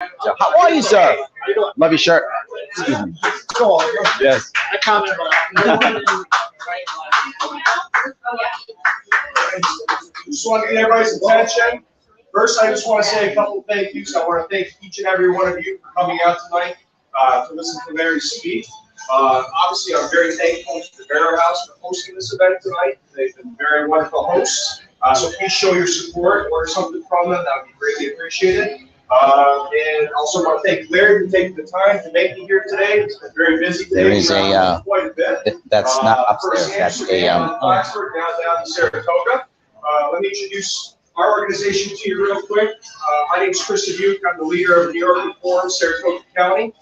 So, how are you, sir? Love your shirt. Excuse me. Yes. I commented on Just want to get everybody's attention. First, I just want to say a couple of thank yous. I want to thank each and every one of you for coming out tonight to listen to Larry speak. Obviously, I'm very thankful to the Barrellhouse for hosting this event tonight. They've been very wonderful hosts. So please show your support, order something from them. That would be greatly appreciated. And also want to thank Larry for taking the time to make me here today. It's been very busy today. There is quite a bit. That's not upstairs. That's a Blacksburg, now down to Saratoga. Let me introduce our organization to you real quick. My name is Chris Dubuque. I'm the leader of New York Reform, Saratoga County.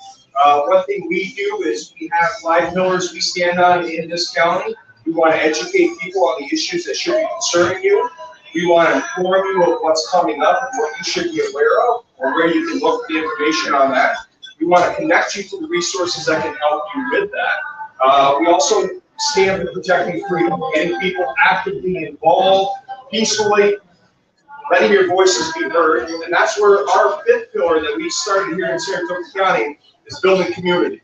One thing we do is we have 5 pillars we stand on in this county. We want to educate people on the issues that should be concerning you. We want to inform you of what's coming up and what you should be aware of, or where you can look for the information on that. We want to connect you to the resources that can help you with that. We also stand for protecting freedom, getting people actively involved, peacefully, letting your voices be heard. And that's where our 5th pillar that we started here in Saratoga County is building community.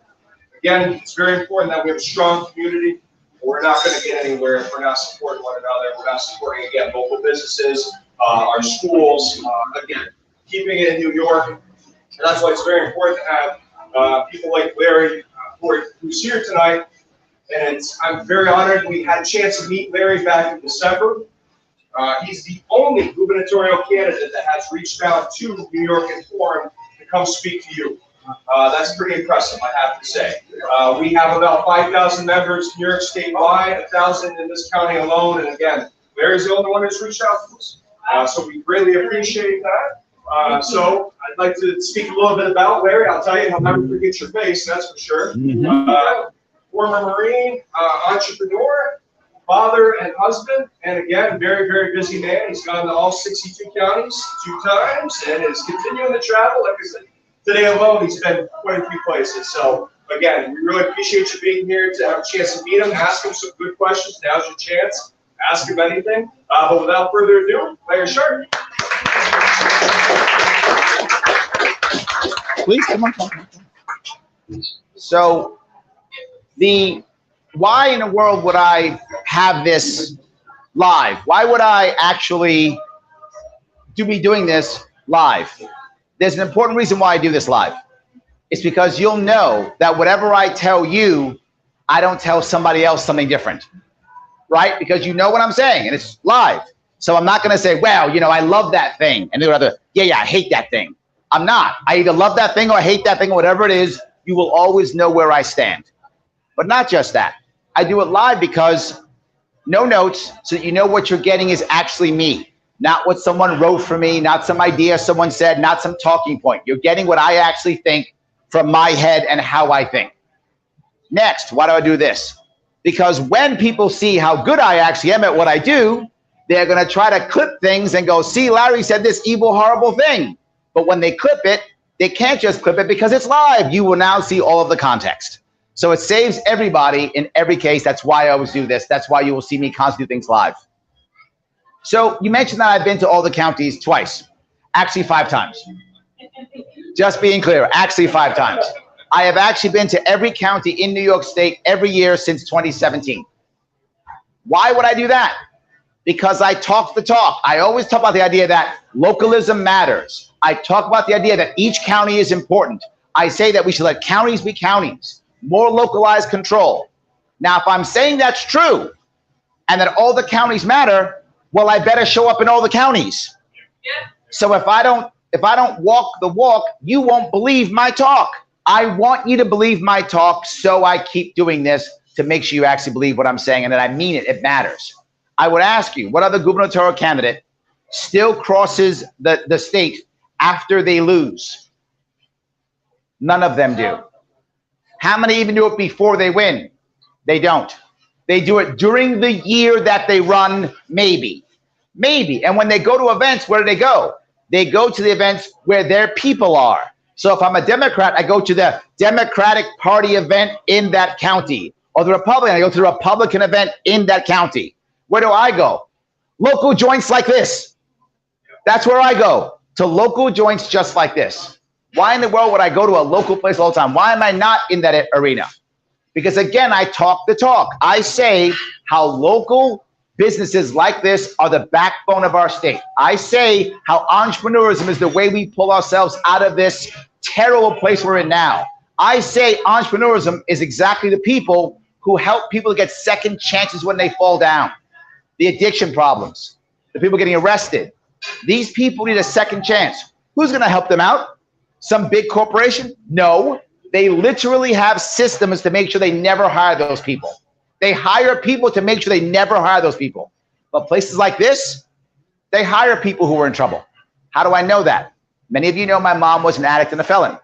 Again, it's very important that we have a strong community. We're not going to get anywhere if we're not supporting one another. We're not supporting, again, local businesses, our schools, again, keeping it in New York. And that's why it's very important to have people like Larry, who's here tonight. And I'm very honored. We had a chance to meet Larry back in December. He's the only gubernatorial candidate that has reached out to New York Informed to come speak to you. That's pretty impressive, I have to say. We have about 5,000 members New York statewide, 1,000 in this county alone. And again, Larry's the only one who's reached out to us. So we greatly appreciate that. So I'd like to speak a little bit about Larry. I'll tell you, he'll never forget your face, that's for sure. Former Marine, entrepreneur, father and husband, and again, very, very busy man. He's gone to all 62 counties 2 times and is continuing to travel. Like I said, today alone, he's been quite a few places. So again, we really appreciate you being here to have a chance to meet him, ask him some good questions. Now's your chance. Ask him anything. But without further ado, Larry Sharpe. Please, come on. So, why in the world would I have this live? Why would I actually be doing this live? There's an important reason why I do this live. It's because you'll know that whatever I tell you, I don't tell somebody else something different, right? Because you know what I'm saying, and it's live. So I'm not going to say, well, you know, I love that thing. And they're other, yeah, I hate that thing. I'm not. I either love that thing or I hate that thing or whatever it is. You will always know where I stand. But not just that. I do it live because no notes, so that you know what you're getting is actually me. Not what someone wrote for me, not some idea someone said, not some talking point. You're getting what I actually think from my head and how I think. Next, why do I do this? Because when people see how good I actually am at what I do, they're going to try to clip things and go, see, Larry said this evil, horrible thing. But when they clip it, they can't just clip it because it's live. You will now see all of the context. So it saves everybody in every case. That's why I always do this. That's why you will see me constantly do things live. So you mentioned that I've been to all the counties twice, actually 5 times. Just being clear, actually 5 times. I have actually been to every county in New York State every year since 2017. Why would I do that? Because I talk the talk. I always talk about the idea that localism matters. I talk about the idea that each county is important. I say that we should let counties be counties, more localized control. Now, if I'm saying that's true and that all the counties matter, well, I better show up in all the counties. Yeah. So if I don't walk the walk, you won't believe my talk. I want you to believe my talk, so I keep doing this to make sure you actually believe what I'm saying and that I mean it. It matters. I would ask you, what other gubernatorial candidate still crosses the state after they lose? None of them do. How many even do it before they win? They don't. They do it during the year that they run, maybe. Maybe. And when they go to events, where do they go? They go to the events where their people are. So if I'm a Democrat, I go to the Democratic Party event in that county. Or the Republican, I go to the Republican event in that county. Where do I go? Local joints like this. That's where I go, to local joints just like this. Why in the world would I go to a local place all the time? Why am I not in that arena? Because again, I talk the talk. I say how local businesses like this are the backbone of our state. I say how entrepreneurism is the way we pull ourselves out of this terrible place we're in now. I say entrepreneurism is exactly the people who help people get second chances when they fall down. The addiction problems, the people getting arrested. These people need a second chance. Who's going to help them out? Some big corporation? No. They literally have systems to make sure they never hire those people. They hire people to make sure they never hire those people. But places like this, they hire people who are in trouble. How do I know that? Many of you know my mom was an addict and a felon.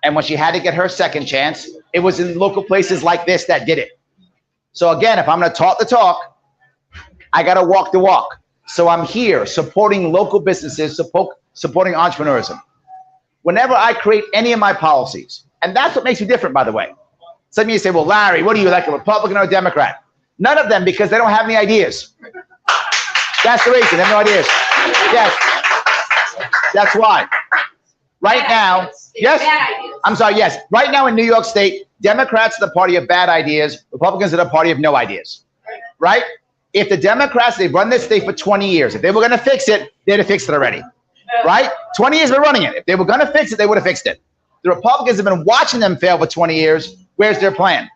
And when she had to get her second chance, it was in local places like this that did it. So again, if I'm going to talk the talk, I got to walk the walk. So I'm here supporting local businesses, supporting entrepreneurism. Whenever I create any of my policies, and that's what makes me different, by the way. Some of you say, well, Larry, what are you, like a Republican or a Democrat? None of them, because they don't have any ideas. That's the reason. They have no ideas. Yes. That's why. Right now, yes. I'm sorry, yes. Right now in New York State, Democrats are the party of bad ideas. Republicans are the party of no ideas. Right? If the Democrats, they've run this state for 20 years. If they were going to fix it, they'd have fixed it already. Right? 20 years they're running it. If they were going to fix it, they would have fixed it. The Republicans have been watching them fail for 20 years. Where's their plan?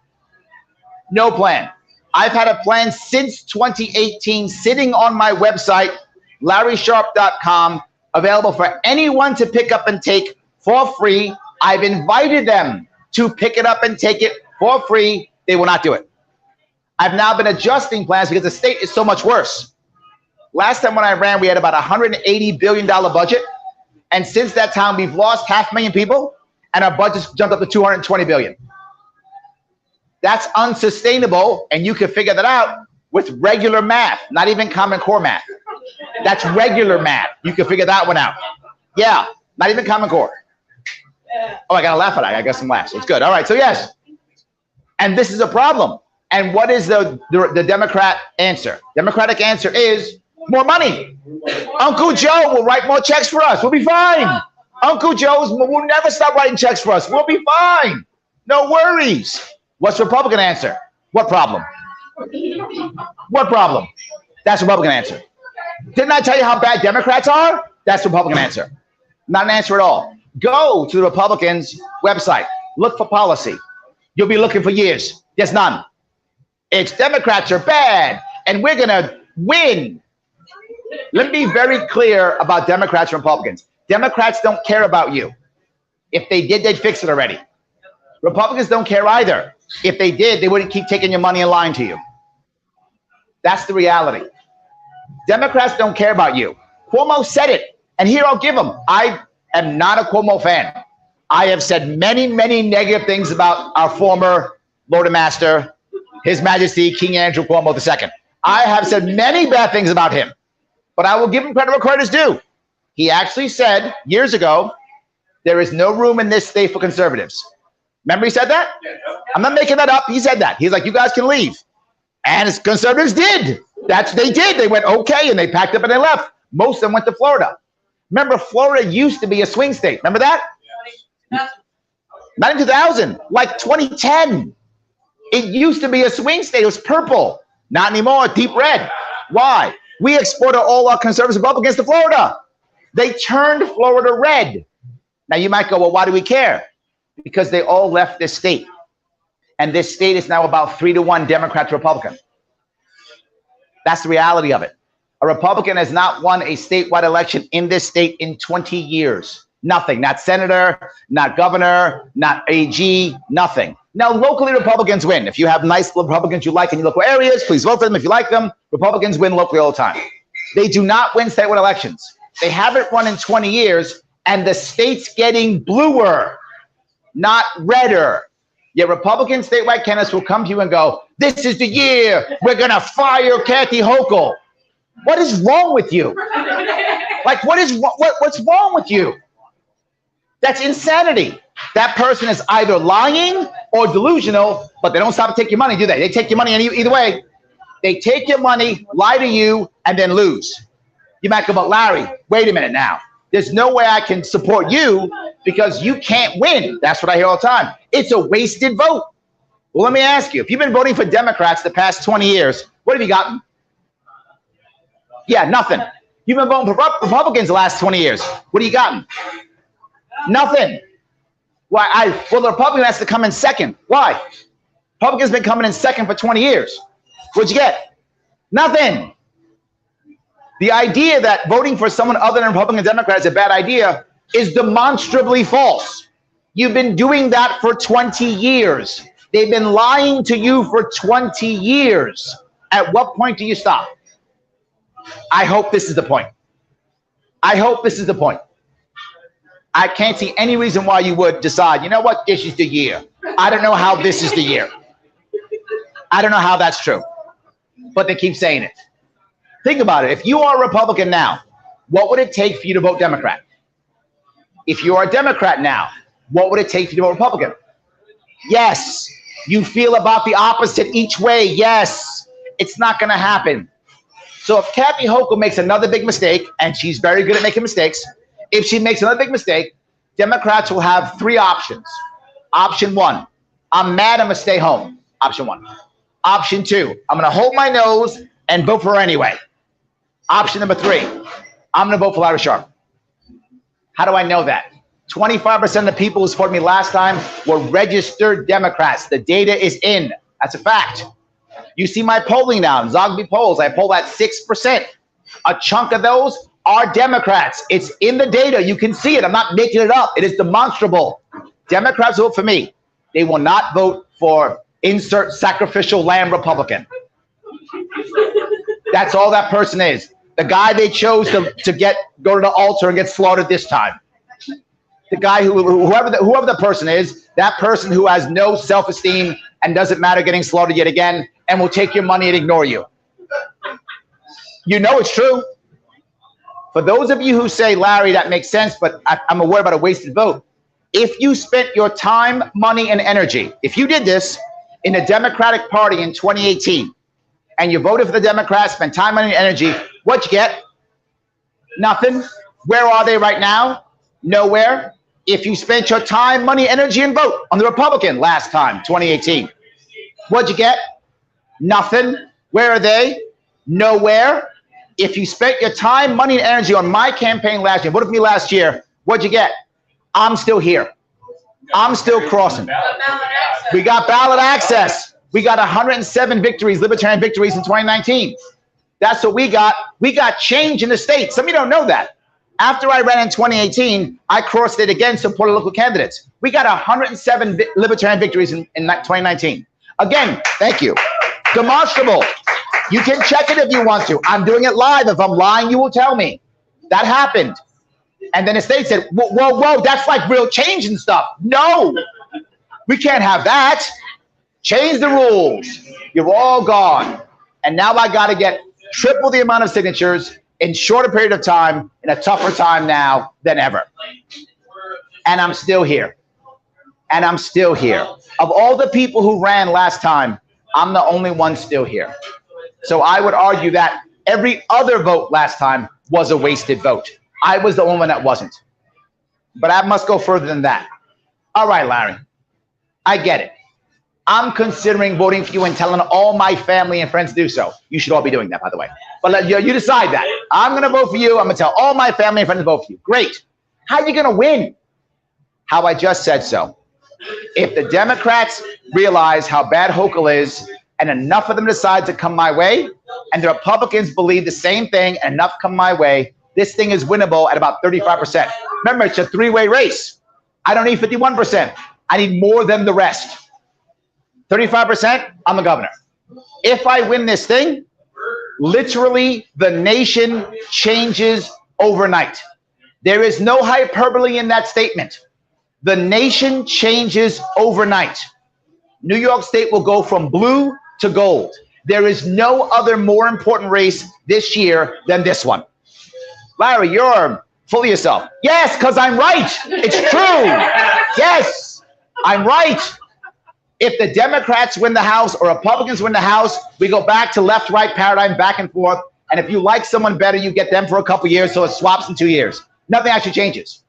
No plan. I've had a plan since 2018 sitting on my website, LarrySharpe.com, available for anyone to pick up and take for free. I've invited them to pick it up and take it for free. They will not do it. I've now been adjusting plans because the state is so much worse. Last time when I ran, we had about $180 billion budget. And since that time, we've lost 500,000 people and our budget's jumped up to $220 billion. That's unsustainable. And you can figure that out with regular math, not even Common Core math. That's regular math. You can figure that one out. Yeah, not even Common Core. Oh, I got to laugh at that. I got some laughs. It's good. All right. So yes. And this is a problem. And what is the Democrat answer? Democratic answer is more money. Uncle Joe will write more checks for us. We'll be fine. Uncle Joe's will never stop writing checks for us. We'll be fine. No worries. What's the Republican answer? What problem? What problem? That's the Republican answer. Didn't I tell you how bad Democrats are? That's the Republican answer. Not an answer at all. Go to the Republicans' website. Look for policy. You'll be looking for years. There's none. It's Democrats are bad, and we're going to win. Let me be very clear about Democrats and Republicans. Democrats don't care about you. If they did, they'd fix it already. Republicans don't care either. If they did, they wouldn't keep taking your money and lying to you. That's the reality. Democrats don't care about you. Cuomo said it, and here I'll give him. I am not a Cuomo fan. I have said many, many negative things about our former Lord and Master, His Majesty King Andrew Cuomo II. I have said many bad things about him, but I will give him credit where credit is due. He actually said years ago, there is no room in this state for conservatives. Remember he said that? I'm not making that up. He said that. He's like, you guys can leave. And his conservatives did. They did. They went, okay, and they packed up and they left. Most of them went to Florida. Remember, Florida used to be a swing state. Remember that? Not in 2000, like 2010. It used to be a swing state. It was purple. Not anymore, deep red. Why? We exported all our conservative Republicans to Florida. They turned Florida red. Now you might go, well, why do we care? Because they all left this state. And this state is now about 3-1 Democrat to Republican. That's the reality of it. A Republican has not won a statewide election in this state in 20 years. Nothing. Not senator, not governor, not AG, nothing. Now, locally, Republicans win. If you have nice Republicans you like in your local areas, please vote for them if you like them. Republicans win locally all the time. They do not win statewide elections. They haven't won in 20 years, and the state's getting bluer, not redder. Yet Republican statewide candidates will come to you and go, this is the year we're going to fire Kathy Hochul. What is wrong with you? Like, what's wrong with you? That's insanity. That person is either lying or delusional, but they don't stop to take your money, do they? They take your money either way. They take your money, lie to you, and then lose. You might go, but Larry, wait a minute now. There's no way I can support you because you can't win. That's what I hear all the time. It's a wasted vote. Well, let me ask you, if you've been voting for Democrats the past 20 years, what have you gotten? Yeah, nothing. You've been voting for Republicans the last 20 years. What have you gotten? Nothing. Why? Well, the Republican has to come in second. Why? Republicans been coming in second for 20 years. What'd you get? Nothing. The idea that voting for someone other than Republican and Democrat is a bad idea is demonstrably false. You've been doing that for 20 years. They've been lying to you for 20 years. At what point do you stop? I hope this is the point. I hope this is the point. I can't see any reason why you would decide, you know what, this is the year. I don't know how this is the year. I don't know how that's true. But they keep saying it. Think about it. If you are a Republican now, what would it take for you to vote Democrat? If you are a Democrat now, what would it take for you to vote Republican? Yes. You feel about the opposite each way. Yes. It's not going to happen. So if Kathy Hochul makes another big mistake, and she's very good at making mistakes, if she makes another big mistake, Democrats will have three options. Option one, I'm mad, I'm going to stay home. Option one. Option two, I'm going to hold my nose and vote for her anyway. Option number three, I'm going to vote for Larry Sharpe. How do I know that? 25% of the people who supported me last time were registered Democrats. The data is in. That's a fact. You see my polling now, Zogby polls, I poll at 6%. A chunk of those are Democrats. It's in the data. You can see it. I'm not making it up. It is demonstrable. Democrats vote for me. They will not vote for insert sacrificial lamb Republican. That's all that person is. The guy they chose to go to the altar and get slaughtered this time. The guy whoever the person is, that person who has no self-esteem and doesn't matter getting slaughtered yet again and will take your money and ignore you. You know it's true. For those of you who say, Larry, that makes sense, but I'm aware about a wasted vote. If you spent your time, money, and energy, if you did this in the Democratic Party in 2018, and you voted for the Democrats, spent time, money, and energy, what'd you get? Nothing. Where are they right now? Nowhere. If you spent your time, money, energy, and vote on the Republican last time, 2018, what'd you get? Nothing. Where are they? Nowhere. If you spent your time, money, and energy on my campaign last year, voted for me last year, what'd you get? I'm still here. I'm still crossing. We got ballot access. We got 107 victories, libertarian victories in 2019. That's what we got. We got change in the state. Some of you don't know that. After I ran in 2018, I crossed it again, supported local candidates. We got 107 libertarian victories in 2019. Again, thank you. Demonstrable. You can check it if you want to. I'm doing it live. If I'm lying, you will tell me. That happened. And then the state said, whoa, that's like real change and stuff. No, we can't have that. Change the rules. You're all gone. And now I got to get triple the amount of signatures in shorter period of time, in a tougher time now than ever. And I'm still here. And I'm still here. Of all the people who ran last time, I'm the only one still here. So I would argue that every other vote last time was a wasted vote. I was the only one that wasn't. But I must go further than that. All right, Larry, I get it. I'm considering voting for you and telling all my family and friends to do so. You should all be doing that, by the way. But you decide that. I'm going to vote for you. I'm going to tell all my family and friends to vote for you. Great. How are you going to win? How I just said so. If the Democrats realize how bad Hochul is, and enough of them decide to come my way, and the Republicans believe the same thing, and enough come my way, this thing is winnable at about 35%. Remember, it's a three-way race. I don't need 51%. I need more than the rest. 35%, I'm the governor. If I win this thing, literally the nation changes overnight. There is no hyperbole in that statement. The nation changes overnight. New York State will go from blue to gold. There is no other more important race this year than this one. Larry, you're full of yourself. Yes, because I'm right. It's true. Yes, I'm right. If the Democrats win the House or Republicans win the House, we go back to left-right paradigm, back and forth. And if you like someone better, you get them for a couple years, so it swaps in 2 years. Nothing actually changes.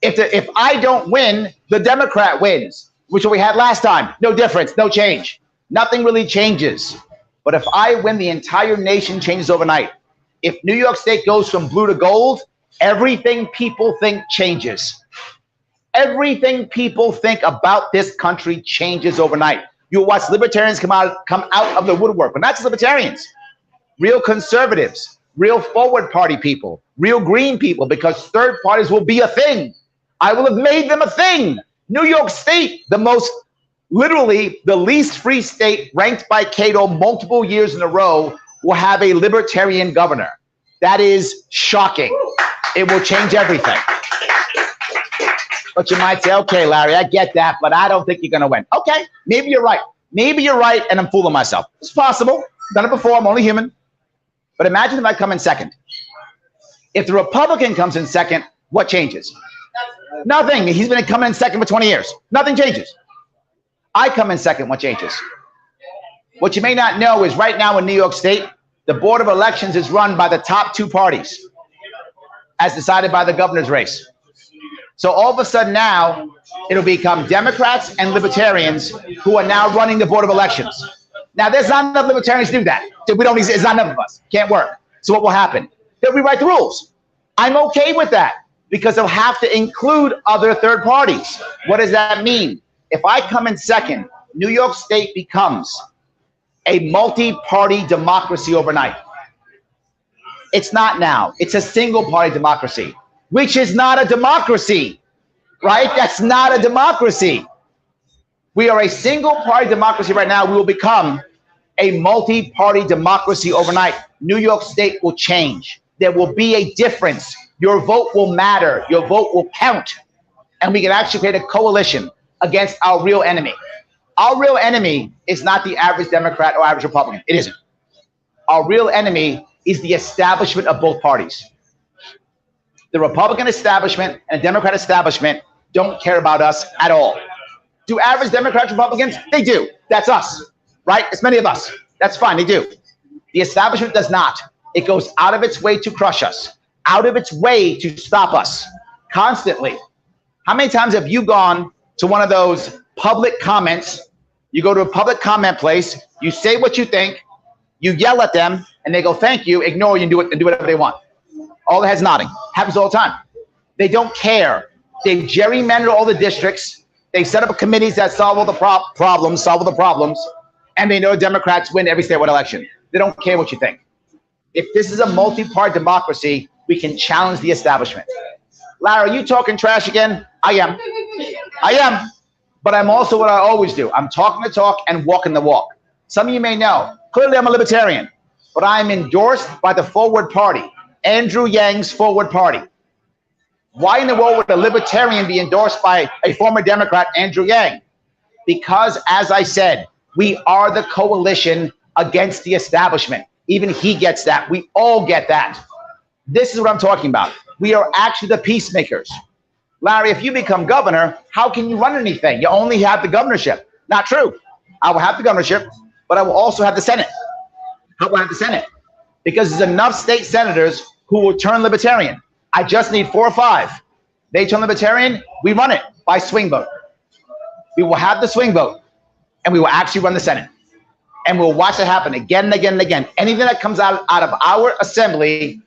If I don't win, the Democrat wins, which we had last time. No difference, no change. Nothing really changes. But if I win, the entire nation changes overnight. If New York State goes from blue to gold, everything people think changes. Everything people think about this country changes overnight. You'll watch libertarians come out of the woodwork, but not just libertarians, real conservatives, real forward party people, real green people, because third parties will be a thing. I will have made them a thing. New York State, literally the least free state, ranked by Cato multiple years in a row, will have a libertarian governor. That is shocking. It will change everything. But you might say, okay, Larry, I get that, but I don't think you're going to win. Okay, maybe you're right. Maybe you're right, and I'm fooling myself. It's possible. Done it before. I'm only human. But imagine if I come in second. If the Republican comes in second, what changes? Nothing. He's been coming in second for 20 years. Nothing changes. I come in second, what changes? What you may not know is right now in New York State, the Board of Elections is run by the top two parties, as decided by the governor's race. So all of a sudden now, it'll become Democrats and Libertarians who are now running the Board of Elections. Now, there's not enough Libertarians to do that. It's not enough of us. Can't work. So what will happen? They'll rewrite the rules. I'm okay with that because they'll have to include other third parties. What does that mean? If I come in second, New York State becomes a multi-party democracy overnight. It's not now. It's a single-party democracy, which is not a democracy, right? That's not a democracy. We are a single-party democracy right now. We will become a multi-party democracy overnight. New York State will change. There will be a difference. Your vote will matter. Your vote will count. And we can actually create a coalition against our real enemy. Our real enemy is not the average Democrat or average Republican. It isn't. Our real enemy is the establishment of both parties. The Republican establishment and the Democrat establishment don't care about us at all. Do average Democrats, Republicans? They do. That's us, right? It's many of us. That's fine. They do. The establishment does not. It goes out of its way to crush us, out of its way to stop us constantly. How many times have you gone to one of those public comments? You go to a public comment place, you say what you think, you yell at them, and they go, thank you, ignore you, and do whatever they want. All the heads nodding. Happens all the time. They don't care. They gerrymander all the districts. They set up committees that solve all the problems, and they know Democrats win every statewide election. They don't care what you think. If this is a multi-party democracy, we can challenge the establishment. Larry, are you talking trash again? I am. But I'm also what I always do. I'm talking the talk and walking the walk. Some of you may know, clearly I'm a libertarian, but I'm endorsed by the Forward Party, Andrew Yang's Forward Party. Why in the world would a libertarian be endorsed by a former Democrat, Andrew Yang? Because, as I said, we are the coalition against the establishment. Even he gets that. We all get that. This is what I'm talking about. We are actually the peacemakers. Larry, if you become governor, how can you run anything? You only have the governorship. Not true. I will have the governorship, but I will also have the Senate. How will I have the Senate? Because there's enough state senators who will turn libertarian. I just need 4 or 5. They turn libertarian, we run it by swing vote. We will have the swing vote, and we will actually run the Senate. And we'll watch it happen again and again and again. Anything that comes out of our assembly,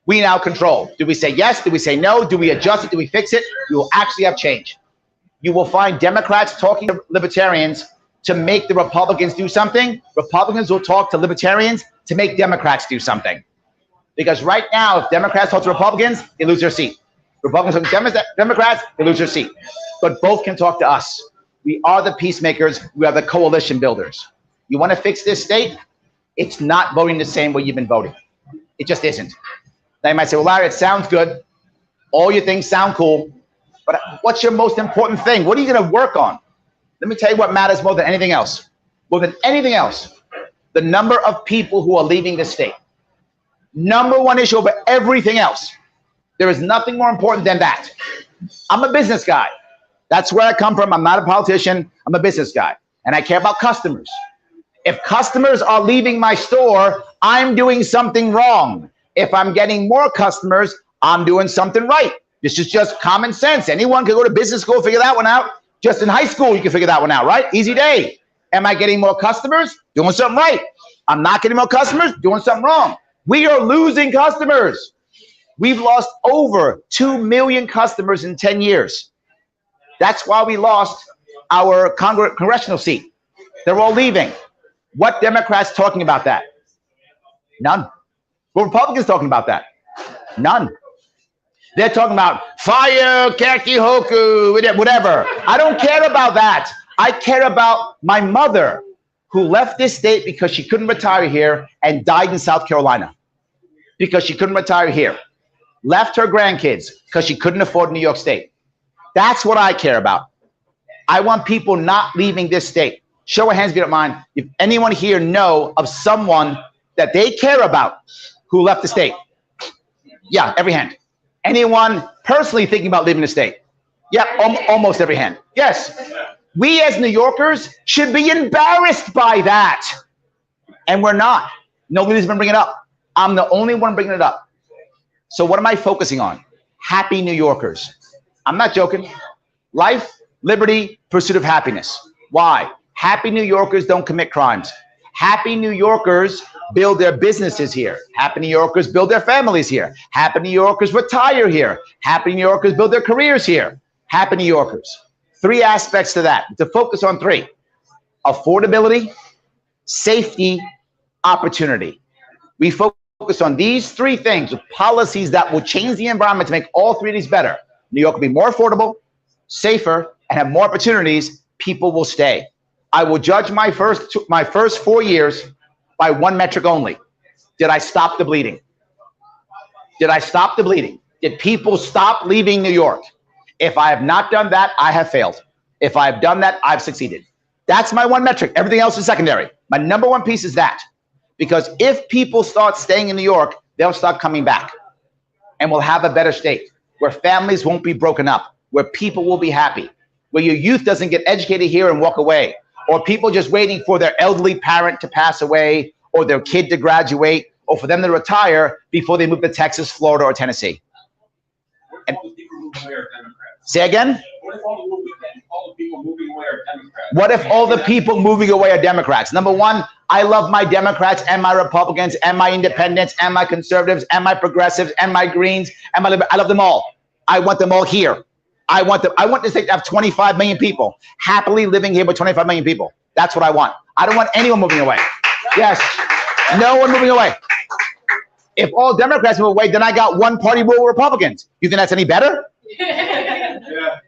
we now control. Do we say yes? Do we say no? Do we adjust it? Do we fix it? We will actually have change. You will find Democrats talking to libertarians to make the Republicans do something. Republicans will talk to libertarians to make Democrats do something. Because right now, if Democrats talk to Republicans, they lose their seat. Republicans talk to Democrats, they lose their seat. But both can talk to us. We are the peacemakers. We are the coalition builders. You want to fix this state? It's not voting the same way you've been voting. It just isn't. Now you might say, well, Larry, it sounds good. All your things sound cool. But what's your most important thing? What are you going to work on? Let me tell you what matters more than anything else. More than anything else, the number of people who are leaving the state. Number one issue over everything else. There is nothing more important than that. I'm a business guy. That's where I come from. I'm not a politician. I'm a business guy. And I care about customers. If customers are leaving my store, I'm doing something wrong. If I'm getting more customers, I'm doing something right. This is just common sense. Anyone can go to business school, figure that one out. Just in high school, you can figure that one out, right? Easy day. Am I getting more customers? Doing something right. I'm not getting more customers? Doing something wrong. We are losing customers. We've lost over 2 million customers in 10 years. That's why we lost our congressional seat. They're all leaving. What Democrats talking about that? None. What Republicans talking about that? None. They're talking about fire, kakihoku, whatever. I don't care about that. I care about my mother who left this state because she couldn't retire here and died in South Carolina because she couldn't retire here. Left her grandkids because she couldn't afford New York State. That's what I care about. I want people not leaving this state. Show of hands if you don't mind. If anyone here know of someone that they care about who left the state? Yeah, every hand. Anyone personally thinking about leaving the state? Yeah, almost every hand. Yes. We as New Yorkers should be embarrassed by that. And we're not. Nobody's been bringing it up. I'm the only one bringing it up. So what am I focusing on? Happy New Yorkers. I'm not joking. Life, liberty, pursuit of happiness. Why? Happy New Yorkers don't commit crimes. Happy New Yorkers build their businesses here. Happy New Yorkers build their families here. Happy New Yorkers retire here. Happy New Yorkers build their careers here. Happy New Yorkers. 3 aspects to that. To focus on 3. Affordability, safety, opportunity. We focus on these 3 things with policies that will change the environment to make all 3 of these better. New York will be more affordable, safer, and have more opportunities. People will stay. I will judge my first 4 years by 1 metric only. Did I stop the bleeding? Did I stop the bleeding? Did people stop leaving New York? If I have not done that, I have failed. If I have done that, I've succeeded. That's my 1 metric. Everything else is secondary. My number 1 piece is that. Because if people start staying in New York, they'll start coming back. And we'll have a better state where families won't be broken up, where people will be happy, where your youth doesn't get educated here and walk away, or people just waiting for their elderly parent to pass away, or their kid to graduate, or for them to retire before they move to Texas, Florida, or Tennessee. And, say again? What if all the people moving away are Democrats? What if all the people moving away are Democrats? Number 1, I love my Democrats and my Republicans and my independents and my conservatives and my progressives and my Greens and my I love them all. I want them all here. I want this state to have 25 million people happily living here with 25 million people. That's what I want. I don't want anyone moving away. Yes, no one moving away. If all Democrats move away, then I got 1 party rule with Republicans. You think that's any better? Yeah.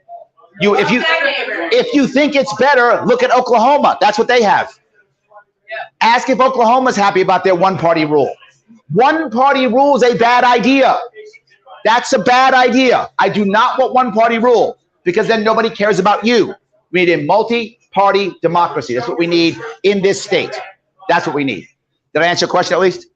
If you think it's better, look at Oklahoma. That's what they have. Ask if Oklahoma's happy about their 1 party rule. 1 party rule is a bad idea. That's a bad idea. I do not want 1 party rule because then nobody cares about you. We need a multi-party democracy. That's what we need in this state. That's what we need. Did I answer your question at least?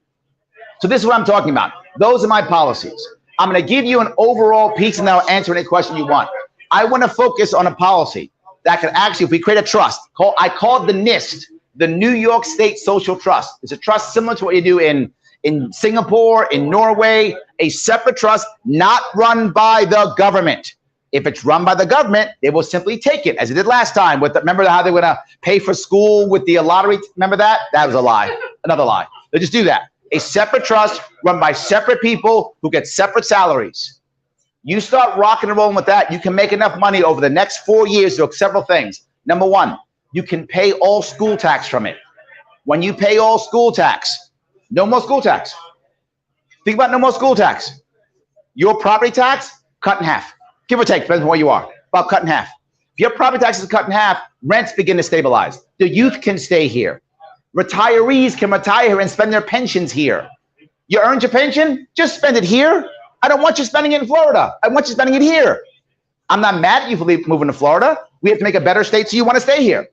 So this is what I'm talking about. Those are my policies. I'm going to give you an overall piece and then I'll answer any question you want. I want to focus on a policy that can actually, if we create a trust, I call it the NIST, the New York State Social Trust. It's a trust similar to what you do in Singapore, in Norway, a separate trust not run by the government. If it's run by the government, they will simply take it, as it did last time. Remember how they were going to pay for school with the lottery? Remember that? That was a lie. Another lie. They just do that. A separate trust run by separate people who get separate salaries. You start rocking and rolling with that, you can make enough money over the next 4 years to do several things. Number 1, you can pay all school tax from it. When you pay all school tax, no more school tax. Think about no more school tax. Your property tax, cut in half. Give or take, depends on where you are, about cut in half. If your property tax is cut in half, rents begin to stabilize. The youth can stay here. Retirees can retire here and spend their pensions here. You earned your pension? Just spend it here. I don't want you spending it in Florida. I want you spending it here. I'm not mad at you for moving to Florida. We have to make a better state so you want to stay here.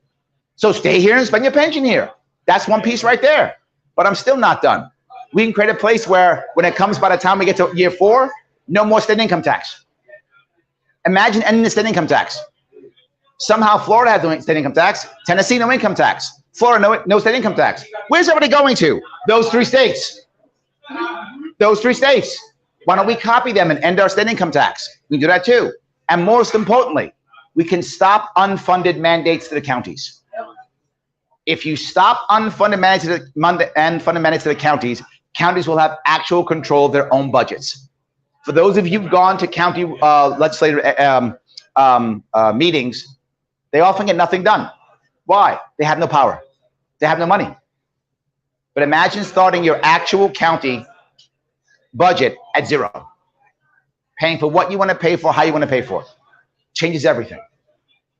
So stay here and spend your pension here. That's 1 piece right there. But I'm still not done. We can create a place where when it comes by the time we get to year 4, no more state income tax. Imagine ending the state income tax. Somehow Florida has no state income tax. Tennessee, no income tax. Florida, no state income tax. Where's everybody going to? Those 3 states. Those 3 states. Why don't we copy them and end our state income tax? We can do that too. And most importantly, we can stop unfunded mandates to the counties. If you stop unfunded mandates to the counties, counties will have actual control of their own budgets. For those of you who've gone to county legislative meetings, they often get nothing done. Why? They have no power. They have no money. But imagine starting your actual county budget at zero, paying for what you want to pay for, how you want to pay for it. Changes everything.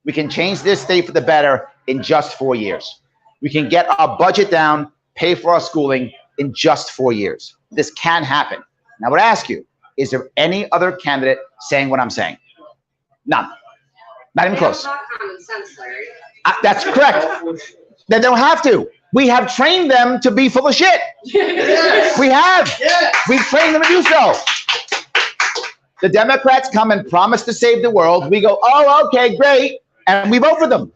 We can change this state for the better in just 4 years. We can get our budget down, pay for our schooling in just 4 years. This can happen. Now, I would ask you, is there any other candidate saying what I'm saying? None. Not even close. That's correct. They don't have to. We have trained them to be full of shit. Yes. We have. Yes. We've trained them to do so. The Democrats come and promise to save the world. We go, oh, okay, great. And we vote for them.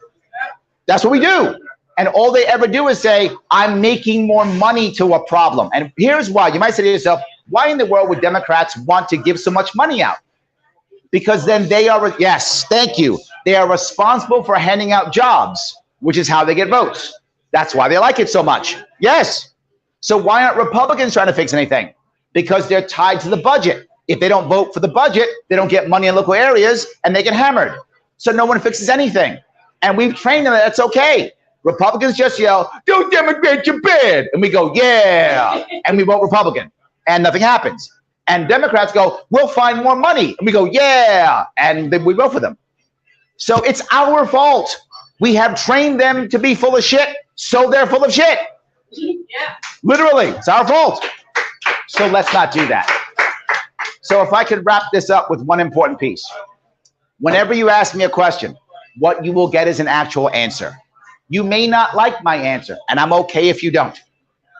That's what we do. And all they ever do is say, I'm making more money to a problem. And here's why. You might say to yourself, why in the world would Democrats want to give so much money out? Because then they are, yes, thank you. They are responsible for handing out jobs, which is how they get votes. That's why they like it so much. Yes. So why aren't Republicans trying to fix anything? Because they're tied to the budget. If they don't vote for the budget, they don't get money in local areas and they get hammered. So no one fixes anything. And we've trained them that that's okay. Republicans just yell, "Don't Democrats, you're bad." And we go, yeah. And we vote Republican and nothing happens. And Democrats go, we'll find more money. And we go, yeah. And then we vote for them. So it's our fault. We have trained them to be full of shit, so they're full of shit. Yeah. Literally, it's our fault. So let's not do that. So if I could wrap this up with one important piece. Whenever you ask me a question, what you will get is an actual answer. You may not like my answer, and I'm okay if you don't,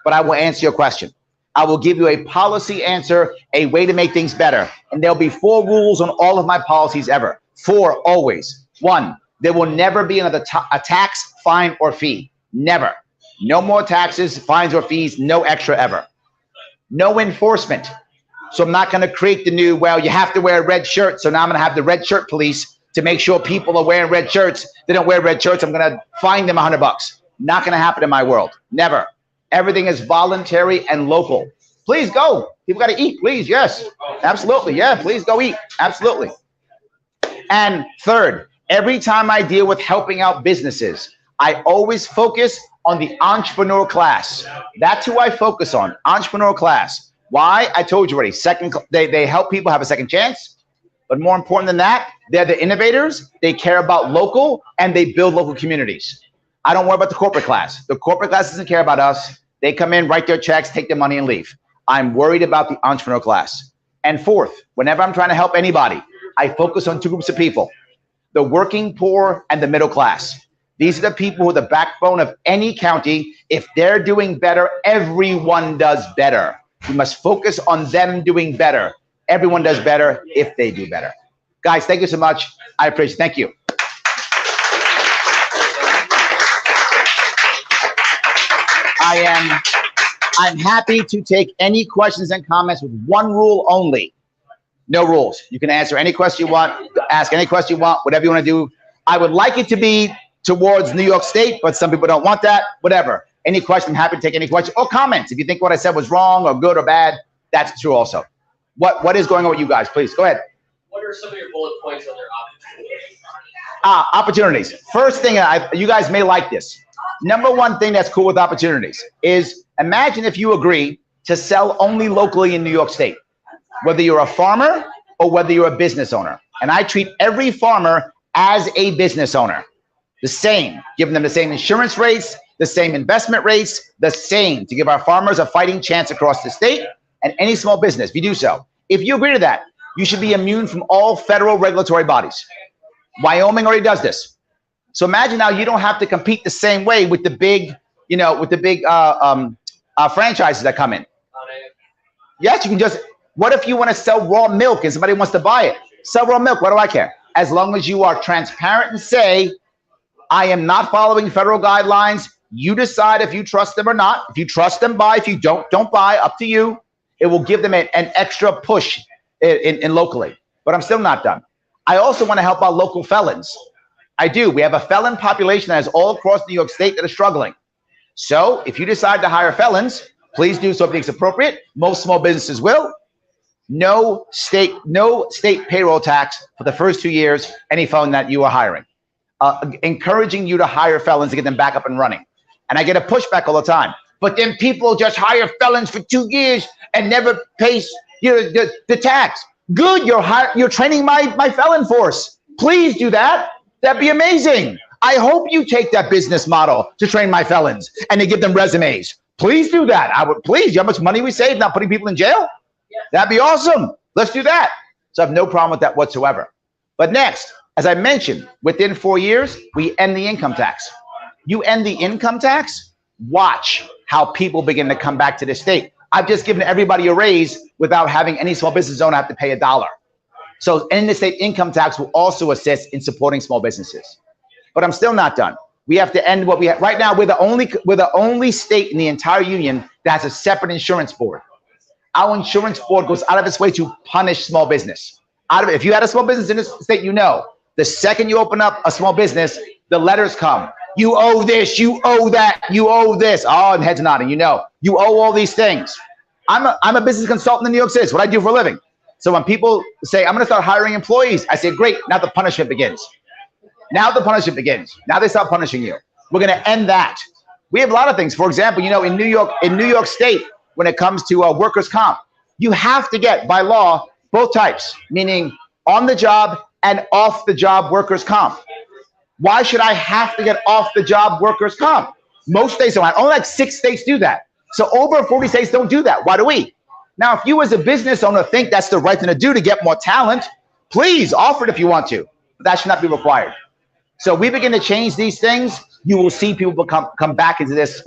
but I will answer your question. I will give you a policy answer, a way to make things better. And there'll be 4 rules on all of my policies ever. 4, always. 1, there will never be another a tax, fine, or fee. Never. No more taxes, fines, or fees, no extra ever. No enforcement. So I'm not gonna create the new, well, you have to wear a red shirt, so now I'm gonna have the red shirt police to make sure people are wearing red shirts. They don't wear red shirts, I'm gonna fine them $100. Not gonna happen in my world, never. Everything is voluntary and local. Please go. People got to eat, please. Yes, absolutely. Yeah, please go eat. Absolutely. And third, every time I deal with helping out businesses, I always focus on the entrepreneurial class. That's who I focus on, entrepreneurial class. Why? I told you already. They help people have a second chance. But more important than that, they're the innovators. They care about local and they build local communities. I don't worry about the corporate class. The corporate class doesn't care about us. They come in, write their checks, take their money and leave. I'm worried about the entrepreneurial class. And fourth, whenever I'm trying to help anybody, I focus on 2 groups of people, the working poor and the middle class. These are the people who are the backbone of any county. If they're doing better, everyone does better. We must focus on them doing better. Everyone does better if they do better. Guys, thank you so much. I appreciate it. Thank you. I'm happy to take any questions and comments with 1 rule only. No rules. You can answer any question you want, ask any question you want, whatever you want to do. I would like it to be towards New York State, but some people don't want that, whatever. Any question, I'm happy to take any question or comments. If you think what I said was wrong or good or bad, that's true also. What is going on with you guys? Please, go ahead. What are some of your bullet points on their opportunities? Opportunities. First thing, you guys may like this. Number 1 thing that's cool with opportunities is imagine if you agree to sell only locally in New York State, whether you're a farmer or whether you're a business owner. And I treat every farmer as a business owner, the same, giving them the same insurance rates, the same investment rates, the same, to give our farmers a fighting chance across the state and any small business, if you do so. If you agree to that, you should be immune from all federal regulatory bodies. Wyoming already does this. So imagine now you don't have to compete the same way with the big, franchises that come in. Yes, you can just, what if you want to sell raw milk and somebody wants to buy it? Sell raw milk, what do I care? As long as you are transparent and say, I am not following federal guidelines. You decide if you trust them or not. If you trust them, buy. If you don't buy, up to you. It will give them an extra push in locally. But I'm still not done. I also want to help our local felons. I do. We have a felon population that is all across New York State that is struggling. So if you decide to hire felons, please do so if it's appropriate. Most small businesses will. No state payroll tax for the first 2 years, any felon that you are hiring. Encouraging you to hire felons to get them back up and running. And I get a pushback all the time. But then people just hire felons for 2 years and never pay the tax. Good, you're training my felon force. Please do that. That'd be amazing. I hope you take that business model to train my felons and to give them resumes. Please do that. I would please. You know how much money we save not putting people in jail? That'd be awesome. Let's do that. So I have no problem with that whatsoever. But next, as I mentioned, within 4 years, we end the income tax. You end the income tax, watch how people begin to come back to the state. I've just given everybody a raise without having any small business owner have to pay $1. So ending the state income tax will also assist in supporting small businesses. But I'm still not done. We have to end what we have right now. We're the only state in the entire union that has a separate insurance board. Our insurance board goes out of its way to punish small business. If you had a small business in this state, you know, the second you open up a small business, the letters come. You owe this, you owe that, you owe this. Oh, and heads nodding, you know. You owe all these things. I'm a business consultant in New York City. It's what I do for a living. So when people say, I'm gonna start hiring employees, I say, great, now the punishment begins. Now the punishment begins. Now they start punishing you. We're gonna end that. We have a lot of things. For example, you know, in New York State, when it comes to workers' comp, you have to get, by law, both types, meaning on the job and off the job workers' comp. Why should I have to get off the job workers' comp? Most states don't. Only like 6 states do that. So over 40 states don't do that. Why do we? Now, if you as a business owner think that's the right thing to do to get more talent, please offer it if you want to. But that should not be required. So we begin to change these things. You will see people come back into this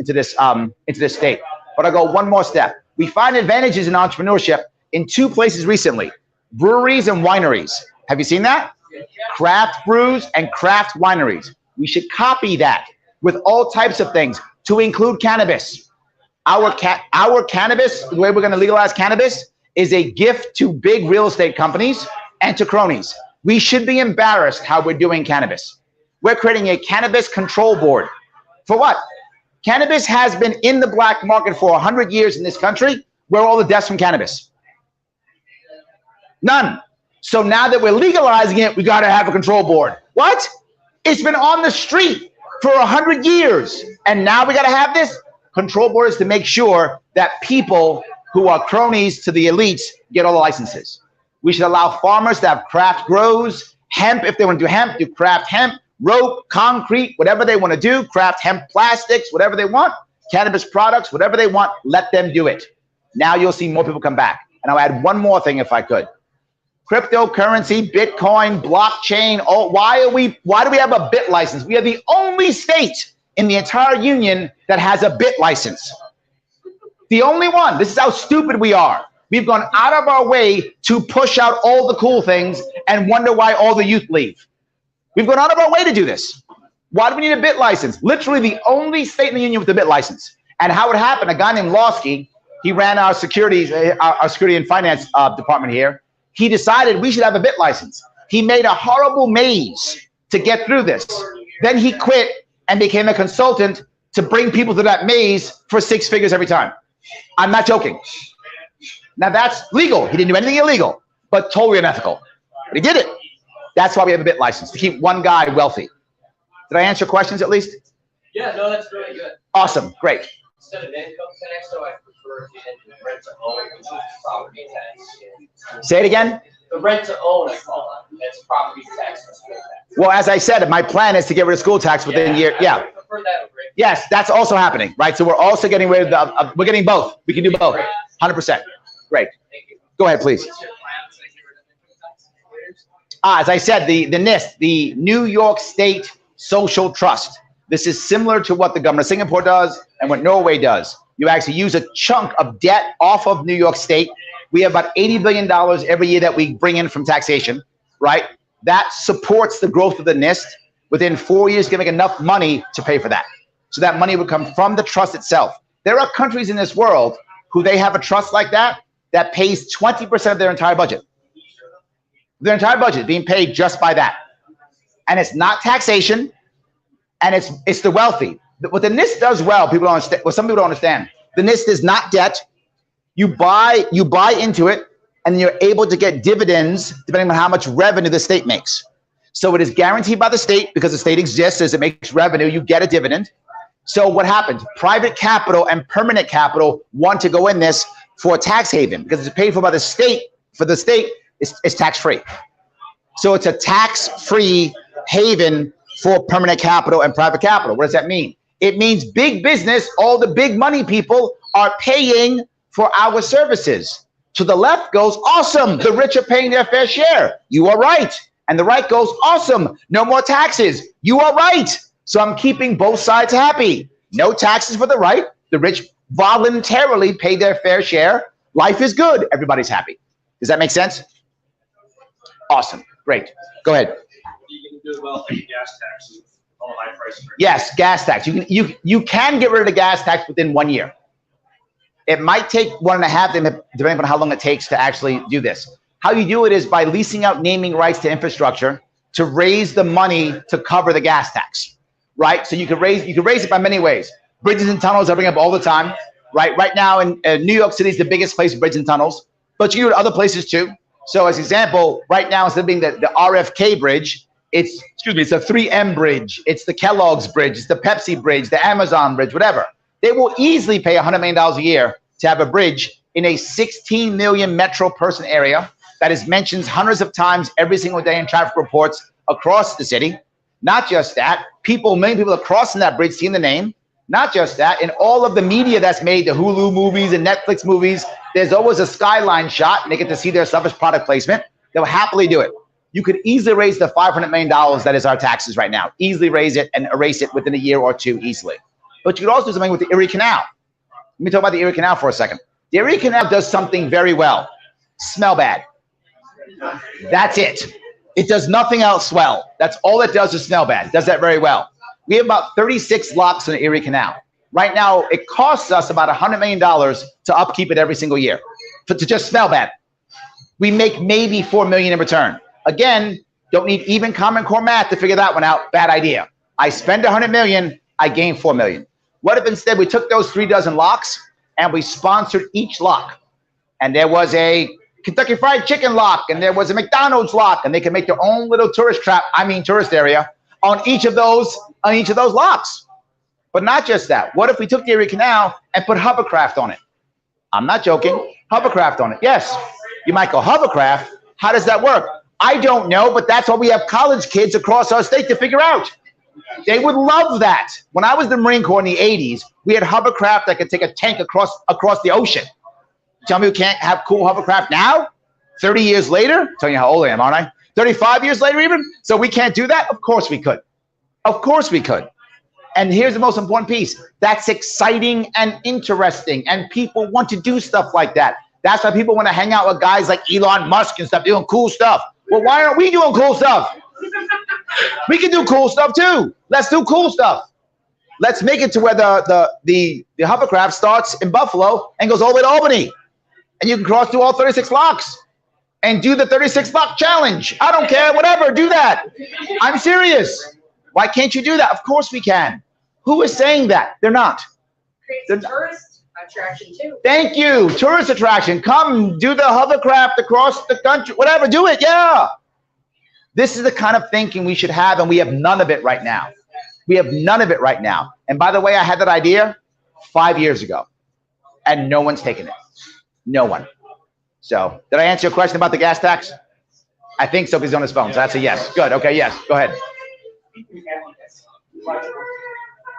state. But I'll go one more step. We find advantages in entrepreneurship in 2 places recently: breweries and wineries. Have you seen that? Craft brews and craft wineries. We should copy that with all types of things, to include cannabis. Our cannabis, the way we're going to legalize cannabis, is a gift to big real estate companies and to cronies. We should be embarrassed how we're doing cannabis. We're creating a cannabis control board. For what? Cannabis has been in the black market for 100 years in this country. Where are all the deaths from cannabis? None. So now that we're legalizing it, we got to have a control board. What? It's been on the street for 100 years. And now we got to have this? Control board is to make sure that people who are cronies to the elites get all the licenses. We should allow farmers to have craft grows, hemp, if they want to do hemp, do craft hemp, rope, concrete, whatever they want to do, craft hemp plastics, whatever they want, cannabis products, whatever they want, let them do it. Now you'll see more people come back. And I'll add one more thing if I could. Cryptocurrency, Bitcoin, blockchain. Why do we have a bit license? We are the only state in the entire union that has a bit license. The only one. This is how stupid we are. We've gone out of our way to push out all the cool things and wonder why all the youth leave. We've gone out of our way to do this. Why do we need a bit license? Literally the only state in the union with a bit license. And how it happened, a guy named Lawsky, he ran our security and finance department here. He decided we should have a bit license. He made a horrible maze to get through this. Then he quit and became a consultant to bring people to that maze for 6 figures every time. I'm not joking. Now that's legal. He didn't do anything illegal, but totally unethical. But he did it. That's why we have a bit license, to keep one guy wealthy. Did I answer questions at least? Yeah, no, that's really good. Awesome, great. Instead of income tax, so I prefer the rent to own, which is property tax. Say it again. The rent to own, I call it. That's property tax or school tax. Well, as I said, my plan is to get rid of school tax within a year. Yeah. I prefer that over it. Yes, that's also happening, right? So we're also getting rid of we're getting both. We can do both. 100%. Great. Thank you. Go ahead, please. What's your plan to get rid of income tax? As I said, the NIST, the New York State Social Trust. This is similar to what the government of Singapore does and what Norway does. You actually use a chunk of debt off of New York State. We have about $80 billion every year that we bring in from taxation, right? That supports the growth of the NIST. Within 4 years, you can make enough money to pay for that. So that money would come from the trust itself. There are countries in this world who they have a trust like that, that pays 20% of their entire budget. Their entire budget being paid just by that. And it's not taxation, and it's the wealthy. What the NIST does well, people don't understand. Well, some people don't understand. The NIST is not debt. You buy into it, and you're able to get dividends depending on how much revenue the state makes. So it is guaranteed by the state because the state exists as it makes revenue. You get a dividend. So what happens? Private capital and permanent capital want to go in this for a tax haven because it's paid for by the state. For the state, it's tax-free. So it's a tax-free haven for permanent capital and private capital. What does that mean? It means big business, all the big money people are paying for our services. To the left goes, awesome, the rich are paying their fair share. You are right. And the right goes, awesome, no more taxes. You are right. So I'm keeping both sides happy. No taxes for the right. The rich voluntarily pay their fair share. Life is good. Everybody's happy. Does that make sense? Awesome. Great. Go ahead. You can do well like gas taxes, all high prices. Yes, gas tax. You can get rid of the gas tax within 1 year. It might take 1.5, depending on how long it takes to actually do this. How you do it is by leasing out naming rights to infrastructure to raise the money to cover the gas tax, right? So you can raise it by many ways. Bridges and tunnels I bring up all the time, right? Right now in New York City is the biggest place for bridges and tunnels, but you can do it other places too. So as example, right now instead of being the RFK bridge, it's a 3M bridge, it's the Kellogg's bridge, it's the Pepsi bridge, the Amazon bridge, whatever. They will easily pay $100 million a year to have a bridge in a 16 million metro person area that is mentioned hundreds of times every single day in traffic reports across the city. Not just that, many people are crossing that bridge, seeing the name. Not just that, in all of the media that's made, the Hulu movies and Netflix movies, there's always a skyline shot and they get to see their stuff as product placement. They'll happily do it. You could easily raise the $500 million that is our taxes right now. Easily raise it and erase it within a year or two easily. But you could also do something with the Erie Canal. Let me talk about the Erie Canal for a second. The Erie Canal does something very well. Smell bad. That's it. It does nothing else well. That's all it does is smell bad. It does that very well. We have about 36 locks in the Erie Canal. Right now, it costs us about $100 million to upkeep it every single year, to just smell bad. We make maybe $4 million in return. Again, don't need even Common Core math to figure that one out. Bad idea. I spend $100 million, I gain $4 million. What if instead we took those 36 locks and we sponsored each lock? And there was a Kentucky Fried Chicken lock, and there was a McDonald's lock, and they can make their own little tourist area on each of those locks. But not just that. What if we took the Erie Canal and put hovercraft on it? I'm not joking. Hovercraft on it. Yes. You might go, hovercraft? How does that work? I don't know, but that's what we have college kids across our state to figure out. They would love that. When I was in the Marine Corps in the 80s, we had hovercraft that could take a tank across the ocean. Tell me we can't have cool hovercraft now? 30 years later? Telling you how old I am, aren't I? 35 years later even? So we can't do that? Of course we could. Of course we could. And here's the most important piece. That's exciting and interesting, and people want to do stuff like that. That's why people want to hang out with guys like Elon Musk and stuff doing cool stuff. Well, why aren't we doing cool stuff? We can do cool stuff too. Let's do cool stuff. Let's make it to where the hovercraft starts in Buffalo and goes all the way to Albany. And you can cross through all 36 locks and do the 36 lock challenge. I don't care, whatever, do that. I'm serious. Why can't you do that? Of course we can. Who is saying that? They're not. Creates a tourist attraction too. Thank you. Tourist attraction. Come do the hovercraft across the country. Whatever, do it. Yeah. This is the kind of thinking we should have, and we have none of it right now. We have none of it right now. And by the way, I had that idea 5 years ago, and no one's taken it. No one. So, did I answer your question about the gas tax? I think so, because he's on his phone. So that's a yes. Good. Okay, yes. Go ahead.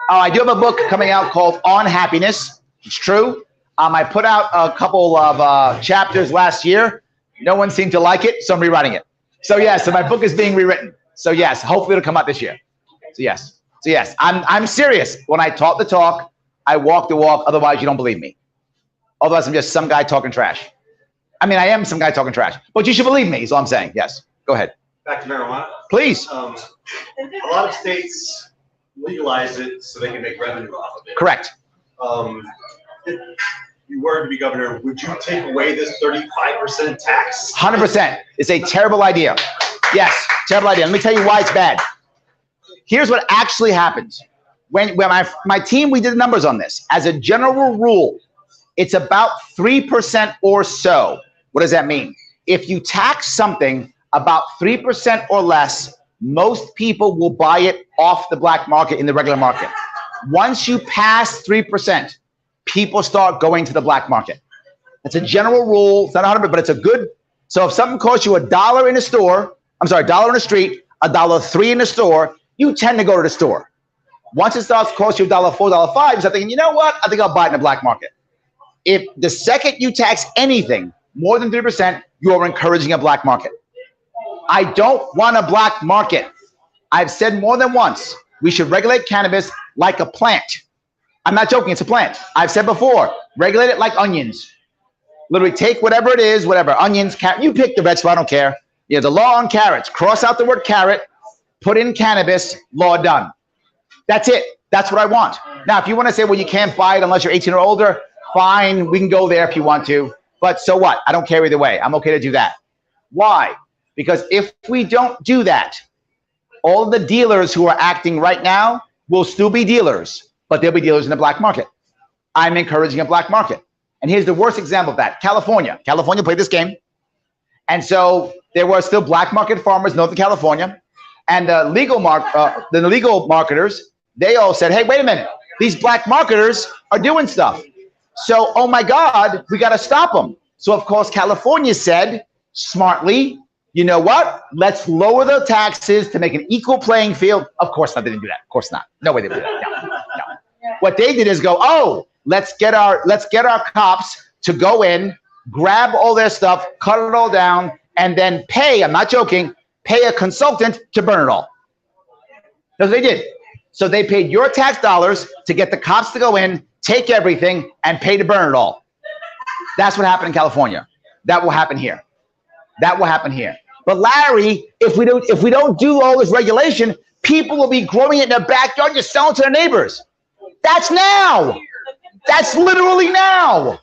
Oh, I do have a book coming out called On Happiness. It's true. I put out a couple of chapters last year. No one seemed to like it, so I'm rewriting it. So yes, so my book is being rewritten. So yes, hopefully it'll come out this year. So yes, I'm serious. When I talk the talk, I walk the walk. Otherwise, you don't believe me. Otherwise, I'm just some guy talking trash. I mean, I am some guy talking trash, but you should believe me. Is all I'm saying. Yes, go ahead. Back to marijuana. Please. A lot of states legalize it so they can make revenue off of it. Correct. you were to be governor, would you take away this 35% tax? 100%. It's a terrible idea. Yes, terrible idea. Let me tell you why it's bad. Here's what actually happens. When my team, we did the numbers on this. As a general rule, it's about 3% or so. What does that mean? If you tax something about 3% or less, most people will buy it off the black market in the regular market. Once you pass 3%, people start going to the black market. That's a general rule. It's not 100, but it's a good. So if something costs you $1 in a store, $1 in the street, $1.03 in the store, you tend to go to the store. Once it starts costing you $1.04, $1.05, you start thinking, you know what? I think I'll buy it in the black market. If the second you tax anything more than 3%, you are encouraging a black market. I don't want a black market. I've said more than once, we should regulate cannabis like a plant. I'm not joking, it's a plant. I've said before, regulate it like onions. Literally take whatever it is, whatever, onions, carrot, you pick the vegetable, I don't care. You know, the law on carrots, cross out the word carrot, put in cannabis, law done. That's it. That's what I want. Now, if you want to say, well, you can't buy it unless you're 18 or older, fine, we can go there if you want to. But so what? I don't care either way. I'm okay to do that. Why? Because if we don't do that, all the dealers who are acting right now will still be dealers, but they'll be dealers in the black market. I'm encouraging a black market. And here's the worst example of that. California. California played this game. And so there were still black market farmers in Northern California. And the legal marketers, they all said, hey, wait a minute. These black marketers are doing stuff. So, oh my God, we got to stop them. So, of course, California said smartly, you know what? Let's lower the taxes to make an equal playing field. Of course not, they didn't do that. Of course not. No way they did that. No. What they did is go, oh, let's get our cops to go in, grab all their stuff, cut it all down, and then pay, I'm not joking, pay a consultant to burn it all. That's what they did. So they paid your tax dollars to get the cops to go in, take everything, and pay to burn it all. That's what happened in California. That will happen here. That will happen here. But Larry, if we don't do all this regulation, people will be growing it in their backyard, just selling to their neighbors. That's now. That's literally now.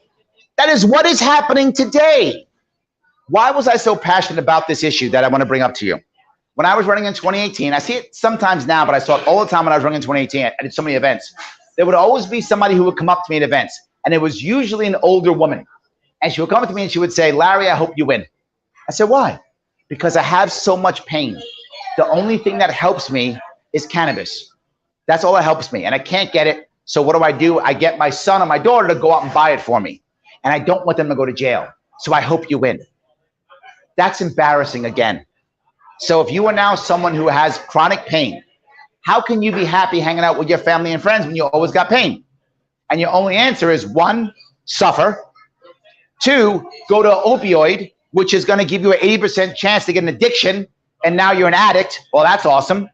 That is what is happening today. Why was I so passionate about this issue that I want to bring up to you? When I was running in 2018, I see it sometimes now, but I saw it all the time when I was running in 2018. I did so many events. There would always be somebody who would come up to me at events, and it was usually an older woman. And she would come up to me and she would say, Larry, I hope you win. I said, why? Because I have so much pain. The only thing that helps me is cannabis. That's all that helps me, and I can't get it. So what do? I get my son or my daughter to go out and buy it for me. And I don't want them to go to jail. So I hope you win. That's embarrassing again. So if you are now someone who has chronic pain, how can you be happy hanging out with your family and friends when you always got pain? And your only answer is 1, suffer. 2, go to opioid, which is going to give you an 80% chance to get an addiction, and now you're an addict. Well, that's awesome.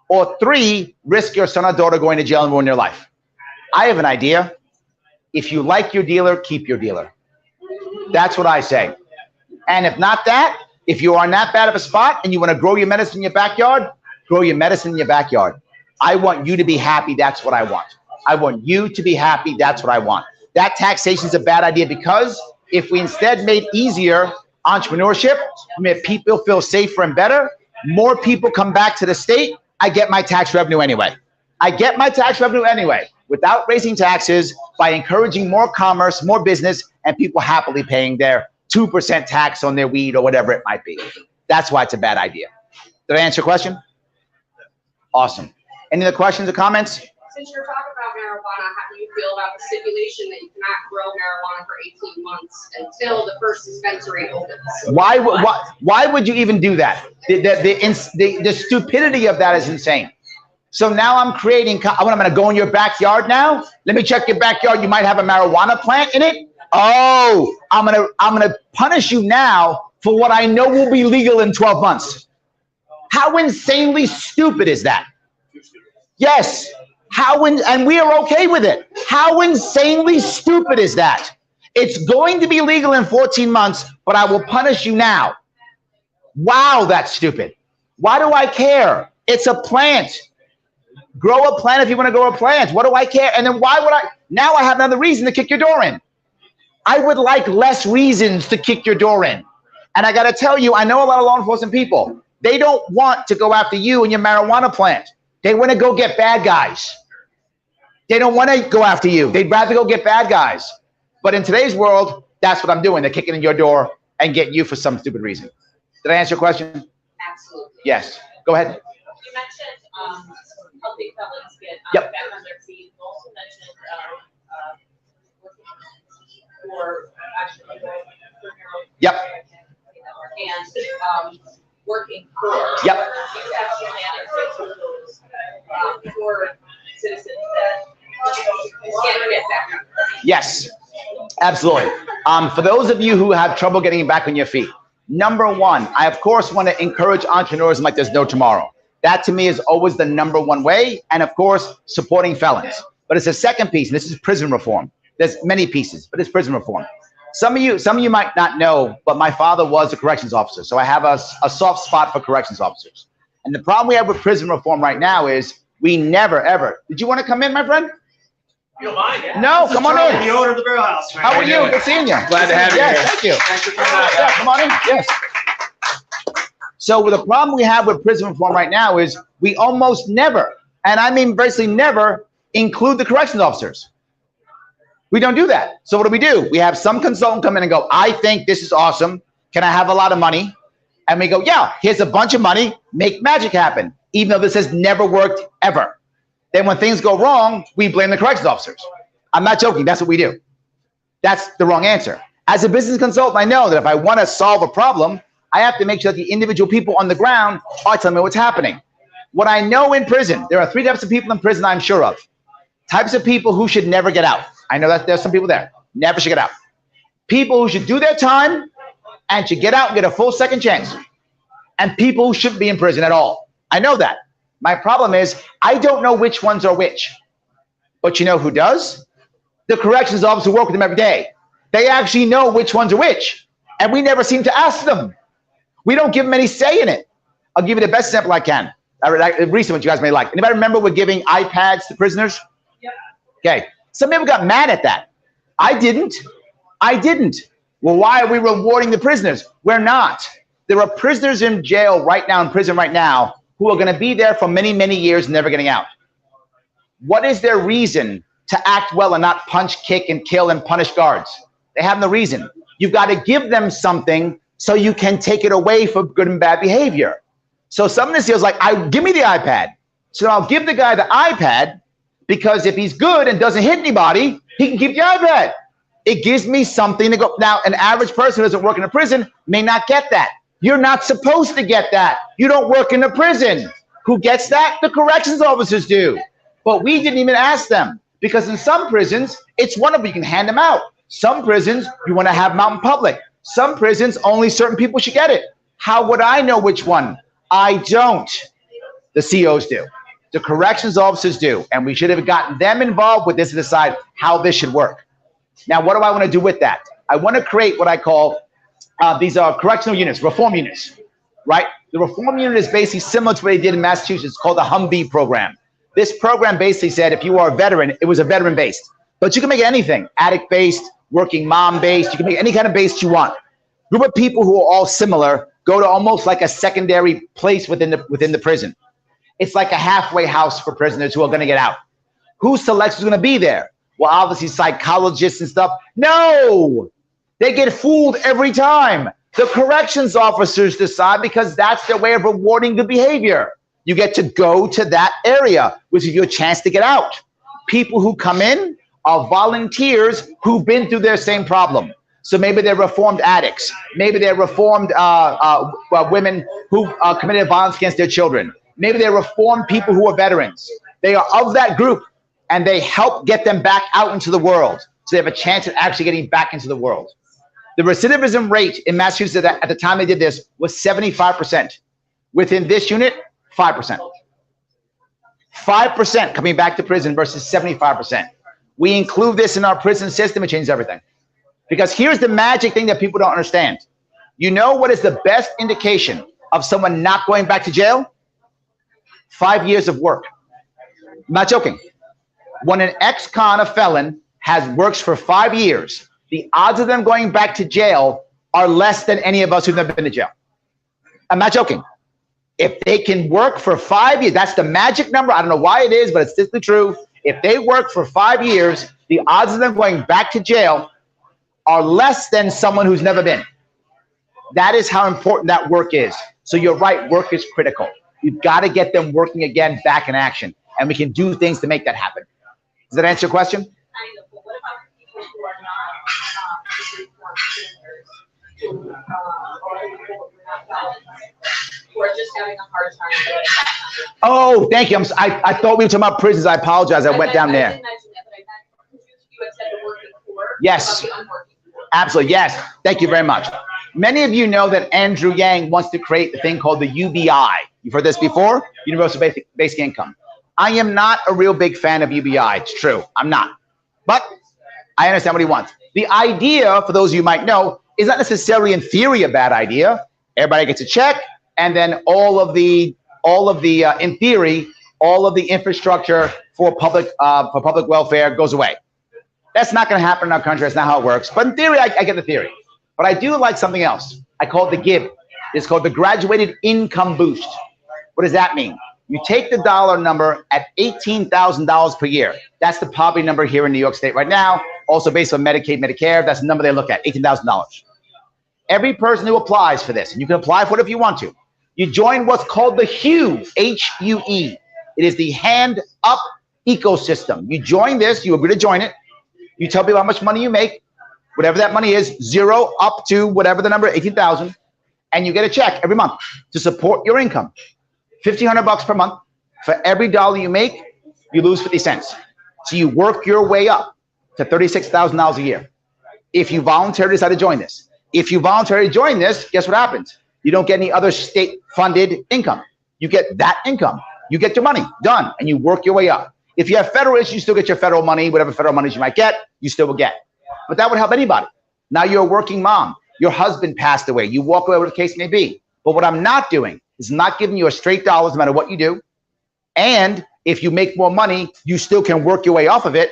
Or 3, risk your son or daughter going to jail and ruin your life. I have an idea. If you like your dealer, keep your dealer. That's what I say. And if not that, if you are in that bad of a spot and you want to grow your medicine in your backyard, grow your medicine in your backyard. I want you to be happy. That's what I want. I want you to be happy. That's what I want. That taxation is a bad idea, because if we instead made easier entrepreneurship, made people feel safer and better, more people come back to the state, I get my tax revenue anyway. I get my tax revenue anyway, without raising taxes, by encouraging more commerce, more business, and people happily paying their 2% tax on their weed or whatever it might be. That's why it's a bad idea. Did I answer your question? Awesome. Any other questions or comments? Since you're talking about marijuana, how do you feel about the stipulation that you cannot grow marijuana for 18 months until the first dispensary opens? Why would you even do that? The stupidity of that is insane. So now I'm creating, I'm going to go in your backyard now. Let me check your backyard. You might have a marijuana plant in it. Oh, I'm gonna punish you now for what I know will be legal in 12 months. How insanely stupid is that? Yes. And we are okay with it. How insanely stupid is that? It's going to be legal in 14 months, but I will punish you now. Wow, that's stupid. Why do I care? It's a plant. Grow a plant if you want to grow a plant. What do I care? And then why would now I have another reason to kick your door in. I would like less reasons to kick your door in. And I got to tell you, I know a lot of law enforcement people. They don't want to go after you and your marijuana plant. They want to go get bad guys. They don't want to go after you. They'd rather go get bad guys. But in today's world, that's what I'm doing. They're kicking in your door and getting you for some stupid reason. Did I answer your question? Absolutely. Yes. Go ahead. You mentioned helping felons get Yep. back on their feet. You also mentioned for actually Yep. and working for. Yep. Do you have some answers to those for citizens that can't get back on? Yes, absolutely. For those of you who have trouble getting back on your feet, number one, I of course want to encourage entrepreneurs like there's no tomorrow. That to me is always the number one way. And of course, supporting felons. But it's a second piece, and this is prison reform. There's many pieces, but it's prison reform. Some of you might not know, but my father was a corrections officer. So I have a soft spot for corrections officers. And the problem we have with prison reform right now is we never, ever. Did you want to come in, my friend? You don't mind, yeah? No, come on in. The owner of the Barrellhouse. How are you? Good seeing you. Glad to have you Yes, here. thank you. Thanks for coming out. Yeah, come on in. Yes. So the problem we have with prison reform right now is we almost never, and I mean basically never, include the corrections officers. We don't do that. So what do? We have some consultant come in and go, I think this is awesome. Can I have a lot of money? And we go, yeah, here's a bunch of money. Make magic happen. Even though this has never worked ever. Then when things go wrong, we blame the corrections officers. I'm not joking. That's what we do. That's the wrong answer. As a business consultant, I know that if I want to solve a problem, I have to make sure that the individual people on the ground are telling me what's happening. What I know in prison, there are three types of people in prison I'm sure of. Types of people who should never get out. I know that there's some people there. Never should get out. People who should do their time and should get out and get a full second chance. And people who shouldn't be in prison at all. I know that. My problem is I don't know which ones are which. But you know who does? The corrections officers who work with them every day. They actually know which ones are which. And we never seem to ask them. We don't give them any say in it. I'll give you the best example I can. A recent one you guys may like. Anybody remember we're giving iPads to prisoners? Yep. Okay. Some people got mad at that. I didn't. Well, why are we rewarding the prisoners? We're not. There are prisoners in jail right now, in prison right now, who are going to be there for many, many years, never getting out. What is their reason to act well and not punch, kick, and kill and punish guards? They have no reason. You've got to give them something so you can take it away for good and bad behavior. So some of this feels like, give me the iPad. So I'll give the guy the iPad because if he's good and doesn't hit anybody, he can keep the iPad. It gives me something to go. Now, an average person who doesn't work in a prison may not get that. You're not supposed to get that. You don't work in a prison. Who gets that? The corrections officers do. But we didn't even ask them because in some prisons, it's wonderful. You can hand them out. Some prisons, you want to have them out in public. Some prisons, only certain people should get it. How would I know which one? I don't. The COs do. The corrections officers do. And we should have gotten them involved with this to decide how this should work. Now, what do I want to do with that? I want to create what I call, these are correctional units, reform units, right? The reform unit is basically similar to what they did in Massachusetts. It's called the Humvee program. This program basically said if you are a veteran, it was a veteran-based. But you can make it anything, addict-based, working mom-based. You can make any kind of base you want. Group of people who are all similar go to almost like a secondary place within the prison. It's like a halfway house for prisoners who are going to get out. Who selects who's going to be there? Well, obviously psychologists and stuff. No, they get fooled every time. The corrections officers decide because that's their way of rewarding good behavior. You get to go to that area, which gives you a chance to get out. People who come in are volunteers who've been through their same problem. So maybe they're reformed addicts. Maybe they're reformed women who committed violence against their children. Maybe they're reformed people who are veterans. They are of that group, and they help get them back out into the world. So they have a chance at actually getting back into the world. The recidivism rate in Massachusetts at the time they did this was 75%. Within this unit, 5%. 5% coming back to prison versus 75%. We include this in our prison system, it changes everything. Because here's the magic thing that people don't understand. You know what is the best indication of someone not going back to jail? 5 years of work. I'm not joking. When an ex-con, a felon, works for 5 years, the odds of them going back to jail are less than any of us who've never been to jail. I'm not joking. If they can work for 5 years, that's the magic number. I don't know why it is, but it's statistically true. If they work for 5 years, the odds of them going back to jail are less than someone who's never been. That is how important that work is. So you're right, work is critical. You've got to get them working again, back in action. And we can do things to make that happen. Does that answer your question? I know, but what about people who are not reform prisoners, who are just having a hard time? Oh, thank you. I thought we were talking about prisons. I apologize. I went down there. I didn't mention that, but I meant you had said the working poor. Yes. About the unworking poor. Absolutely. Yes. Thank you very much. Many of you know that Andrew Yang wants to create the thing called the UBI. You've heard this before? Universal Basic Income. I am not a real big fan of UBI. It's true. I'm not. But I understand what he wants. The idea, for those of you who might know, is not necessarily in theory a bad idea. Everybody gets a check, and then all of the in theory, all of the infrastructure for public welfare goes away. That's not going to happen in our country. That's not how it works. But in theory, I get the theory. But I do like something else. I call it the GIB. It's called the Graduated Income Boost. What does that mean? You take the dollar number at $18,000 per year. That's the poverty number here in New York State right now. Also based on Medicaid, Medicare, that's the number they look at, $18,000. Every person who applies for this, and you can apply for it if you want to, you join what's called the HUE, H-U-E. It is the Hand Up ecosystem. You join this, you agree to join it. You tell people how much money you make, whatever that money is, 0 up to whatever the number, 18,000, and you get a check every month to support your income. $1,500 per month. For every dollar you make, you lose 50 cents. So you work your way up to $36,000 a year. If you voluntarily decide to join this. If you voluntarily join this, guess what happens? You don't get any other state-funded income. You get that income. You get your money, done, and you work your way up. If you have federal issues, you still get your federal money, whatever federal monies you might get, you still will get. But that would help anybody. Now you're a working mom. Your husband passed away. You walk away, whatever the case may be. But what I'm not doing is not giving you a straight dollars no matter what you do. And if you make more money, you still can work your way off of it.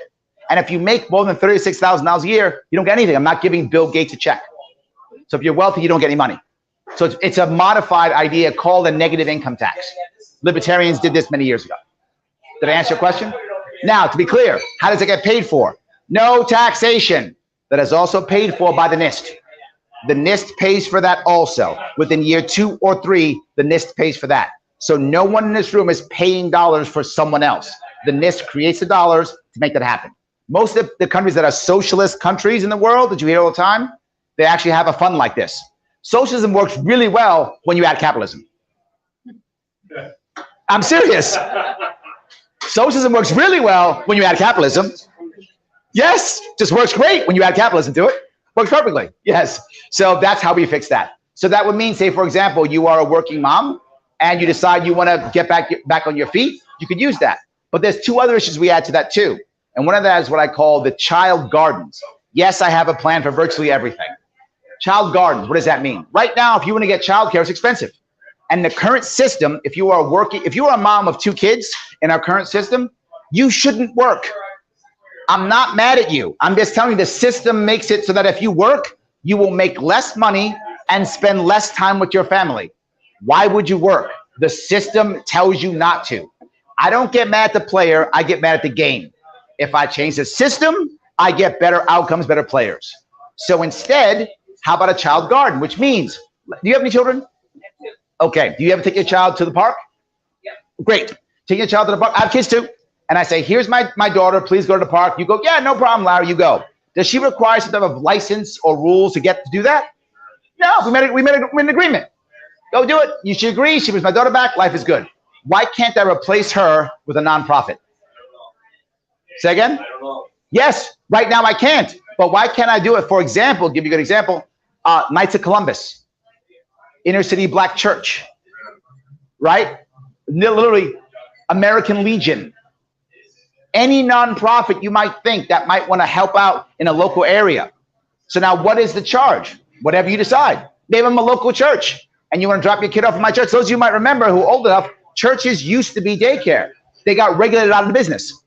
And if you make more than $36,000 a year, you don't get anything. I'm not giving Bill Gates a check. So if you're wealthy, you don't get any money. So it's a modified idea called a negative income tax. Libertarians did this many years ago. Did I answer your question? Now, to be clear, how does it get paid for? No taxation. That is also paid for by the NIST. The NIST pays for that also. Within year 2 or 3, the NIST pays for that. So no one in this room is paying dollars for someone else. The NIST creates the dollars to make that happen. Most of the countries that are socialist countries in the world that you hear all the time, they actually have a fund like this. Socialism works really well when you add capitalism. I'm serious. Socialism works really well when you add capitalism. Yes, just works great when you add capitalism to it. Works perfectly, yes. So that's how we fix that. So that would mean, say, for example, you are a working mom and you decide you want to get back on your feet, you could use that. But there's 2 other issues we add to that too. And one of that is what I call the child gardens. Yes, I have a plan for virtually everything. Child gardens, what does that mean? Right now, if you want to get childcare, it's expensive. And the current system, if you are a mom of 2 kids in our current system, you shouldn't work. I'm not mad at you. I'm just telling you the system makes it so that if you work, you will make less money and spend less time with your family. Why would you work? The system tells you not to. I don't get mad at the player. I get mad at the game. If I change the system, I get better outcomes, better players. So instead, how about a child garden, which means, do you have any children? Okay. Do you ever take your child to the park? Yeah. Great. Take your child to the park. I have kids too. And I say, here's my daughter, please go to the park. You go, yeah, no problem, Larry, you go. Does she require some type of license or rules to get to do that? No, we made an agreement. Go do it. She agrees. She brings my daughter back. Life is good. Why can't I replace her with a nonprofit? Say again? Yes, right now I can't. But why can't I do it? For example, give you a good example, Knights of Columbus, Inner City Black Church, right? Literally, American Legion. Any nonprofit you might think that might want to help out in a local area. So now what is the charge? Whatever you decide. Maybe I'm a local church and you want to drop your kid off at my church. Those of you might remember who are old enough, churches used to be daycare. They got regulated out of the business,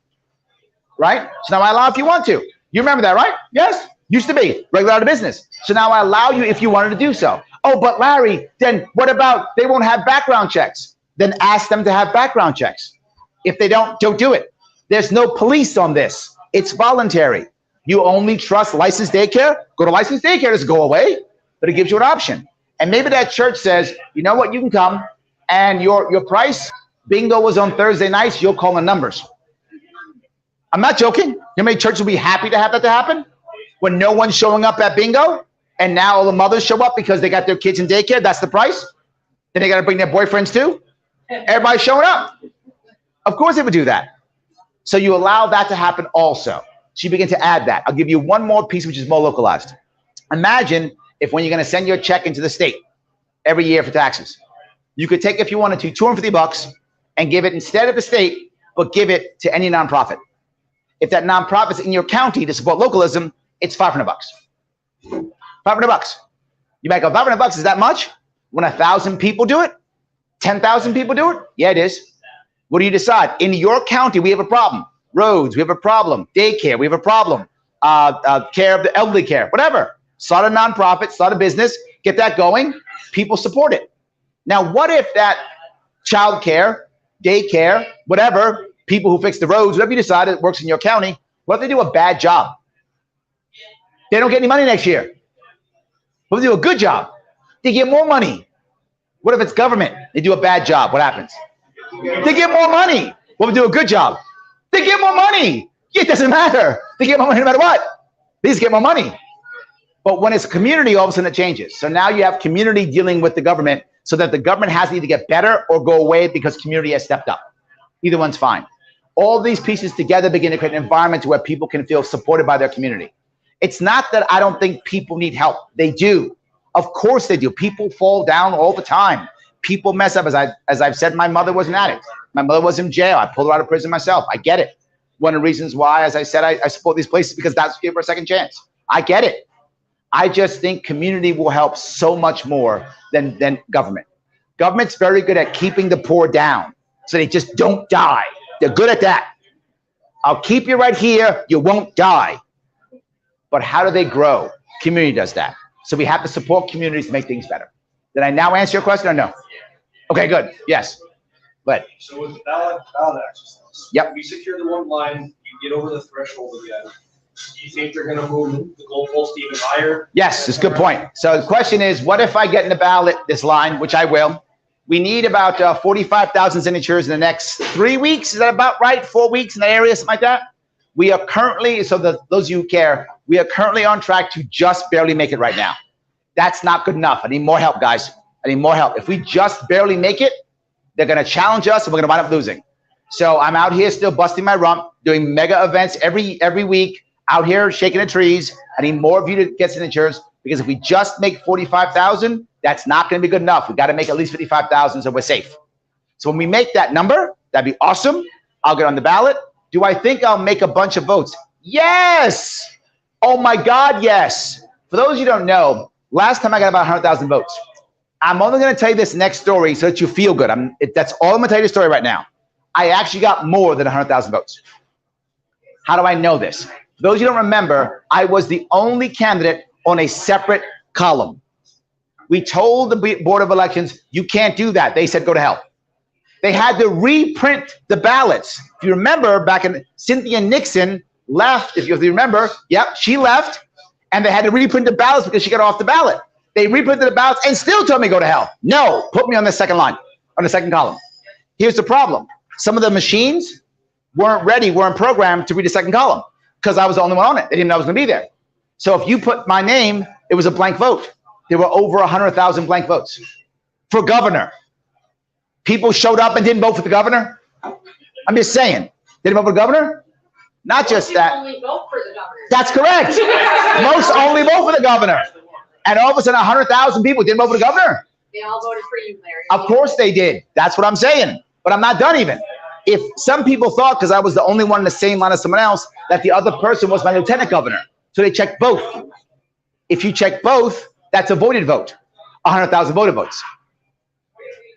right? So now I allow if you want to. You remember that, right? Yes? Used to be regular out of business. So now I allow you if you wanted to do so. Oh, but Larry, then what about they won't have background checks? Then ask them to have background checks. If they don't do it. There's no police on this. It's voluntary. You only trust licensed daycare? Go to licensed daycare, just go away. But it gives you an option. And maybe that church says, you know what, you can come and your price, bingo was on Thursday nights, you'll call the numbers. I'm not joking. You know how many churches will be happy to have that to happen? When no one's showing up at bingo and now all the mothers show up because they got their kids in daycare, that's the price. Then they got to bring their boyfriends too. Everybody's showing up. Of course they would do that. So you allow that to happen also. So you begin to add that. I'll give you one more piece which is more localized. Imagine if when you're going to send your check into the state every year for taxes, you could take, if you wanted to, $250 and give it instead of the state, but give it to any nonprofit. If that nonprofit's in your county to support localism, it's $500. $500. You might go, $500 is that much? When 1,000 people do it? 10,000 people do it? Yeah, it is. What do you decide? In your county, we have a problem. Roads, we have a problem. Daycare, we have a problem. Care of the elderly care, whatever. Start a nonprofit, start a business, get that going. People support it. Now, what if that child care, daycare, whatever, people who fix the roads, whatever you decide that works in your county, what if they do a bad job? They don't get any money next year. What if they do a good job? They get more money. What if it's government? They do a bad job. What happens? They get more money. What if they do a good job? They get more money. It doesn't matter. They get more money no matter what. They just get more money. But when it's a community, all of a sudden it changes. So now you have community dealing with the government so that the government has to either get better or go away because community has stepped up. Either one's fine. All these pieces together begin to create an environment where people can feel supported by their community. It's not that I don't think people need help. They do. Of course they do. People fall down all the time. People mess up. As I've said, my mother was an addict. My mother was in jail. I pulled her out of prison myself. I get it. One of the reasons why, as I said, I support these places because that's what gave her a second chance. I get it. I just think community will help so much more than government. Government's very good at keeping the poor down so they just don't die. They're good at that. I'll keep you right here. You won't die. But how do they grow? Community does that. So we have to support communities to make things better. Did I now answer your question or no? Okay, good. Yes. But So with the ballot exercise. Yep. We secure the one line, you get over the threshold again. Do you think they're gonna move the goalpost even higher? yes, it's a good point. So the question is, what if I get in the ballot this line, which I will? We need about 45,000 signatures in the next 3 weeks. Is that about right? 4 weeks in the area, something like that? We are currently, so those of you who care, we are currently on track to just barely make it right now. That's not good enough. I need more help, guys. I need more help. If we just barely make it, they're going to challenge us and we're going to wind up losing. So I'm out here still busting my rump, doing mega events every week, out here shaking the trees. I need more of you to get signatures because if we just make 45,000, that's not going to be good enough. We got to make at least 55,000 so we're safe. So when we make that number, that'd be awesome. I'll get on the ballot. Do I think I'll make a bunch of votes? Yes. Oh my God, yes. For those of you who don't know, last time I got about 100,000 votes. I'm only going to tell you this next story so that you feel good. That's all I'm going to tell you the story right now. I actually got more than 100,000 votes. How do I know this? For those of you who don't remember, I was the only candidate on a separate column. We told the Board of Elections, you can't do that. They said, go to hell. They had to reprint the ballots. If you remember, back in Cynthia Nixon left, if you remember, yep, she left, and they had to reprint the ballots because she got off the ballot. They reprinted the ballots and still told me go to hell. No, put me on the second line, on the second column. Here's the problem. Some of the machines weren't programmed to read the second column because I was the only one on it. They didn't know I was going to be there. So if you put my name, it was a blank vote. There were over 100,000 blank votes for governor. People showed up and didn't vote for the governor. I'm just saying, didn't vote for the governor? Not just that. Only vote for the governor. That's correct. Most only vote for the governor. And all of a sudden, 100,000 people didn't vote for the governor. They all voted for you, Larry. Of course they did. That's what I'm saying. But I'm not done even. If some people thought, because I was the only one in the same line as someone else, that the other person was my lieutenant governor. So they checked both. If you check both, that's a voted vote. 100,000 voted votes.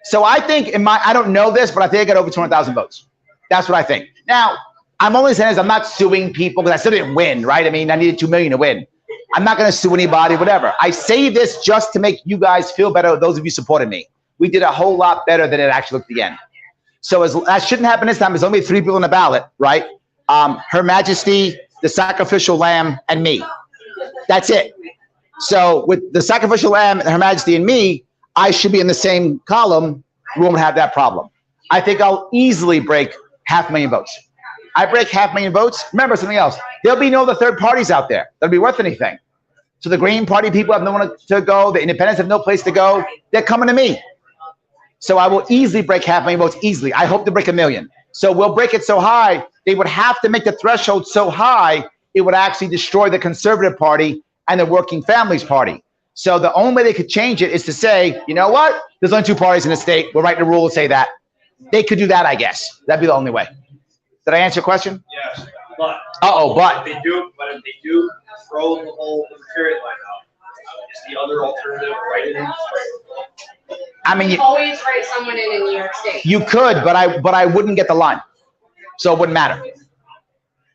So I think I don't know this, but I think I got over 200,000 votes. That's what I think. Now, I'm only saying this, I'm not suing people because I still didn't win, right? I mean, I needed 2 million to win. I'm not going to sue anybody, whatever. I say this just to make you guys feel better, those of you supporting me. We did a whole lot better than it actually looked at the end. So that shouldn't happen this time. There's only 3 people on the ballot, right? Her Majesty, the sacrificial lamb, and me. That's it. So with the sacrificial lamb, Her Majesty, and me, I should be in the same column. We won't have that problem. I think I'll easily break 500,000 votes. I break 500,000 votes. Remember something else. There'll be no other third parties out there that'll be worth anything. So the Green Party people have nowhere to go. The Independents have no place to go. They're coming to me. So I will easily break 500,000 votes, easily. I hope to break 1 million. So we'll break it so high, they would have to make the threshold so high, it would actually destroy the Conservative Party and the Working Families Party. So the only way they could change it is to say, you know what? There's only 2 parties in the state. We're writing a rule to say that. They could do that, I guess. That'd be the only way. Did I answer your question? Yes, but. But. If they do throw the whole libertarian line out, is the other alternative right in? I mean, You always write someone in New York State. you could, but I wouldn't get the line. So it wouldn't matter.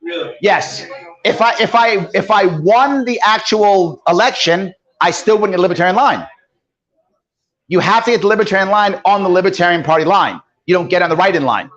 Really? Yes. If I won the actual election, I still wouldn't get the Libertarian line. You have to get the Libertarian line on the Libertarian Party line. You don't get on the write-in line.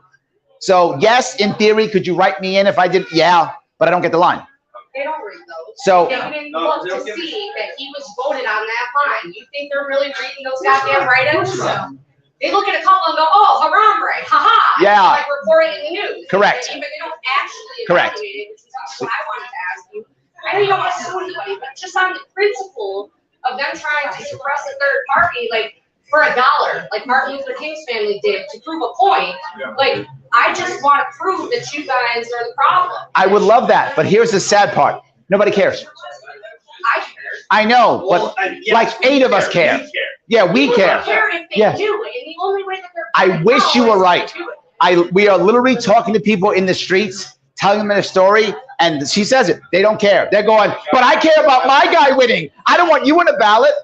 So yes, in theory, could you write me in if I did? Yeah, but I don't get the line. They don't read those. So They didn't look to see that he was voted on that line. You think they're really reading those goddamn write-ins? No. They look at a couple and go, oh, Harambe, haha. Yeah. Like reporting in the news. Correct. But they don't actually Correct. evaluate it, which is what I wanted to ask you. I know you don't want to sue anybody, but just on the principle of them trying to suppress a third party, like for $1, like Martin Luther King's family did to prove a point. Like, I just want to prove that you guys are the problem. I would love that, but here's the sad part. Nobody cares. I care. I know, but Yes, like 8 of us care. We care. Yeah, we care. I care if they Yeah. do it, and the only way that they're. I wish you were right. is to do it. We are literally talking to people in the streets, telling them their story, and she says it. They don't care. They're going, but I care about my guy winning. I don't want you on the ballot.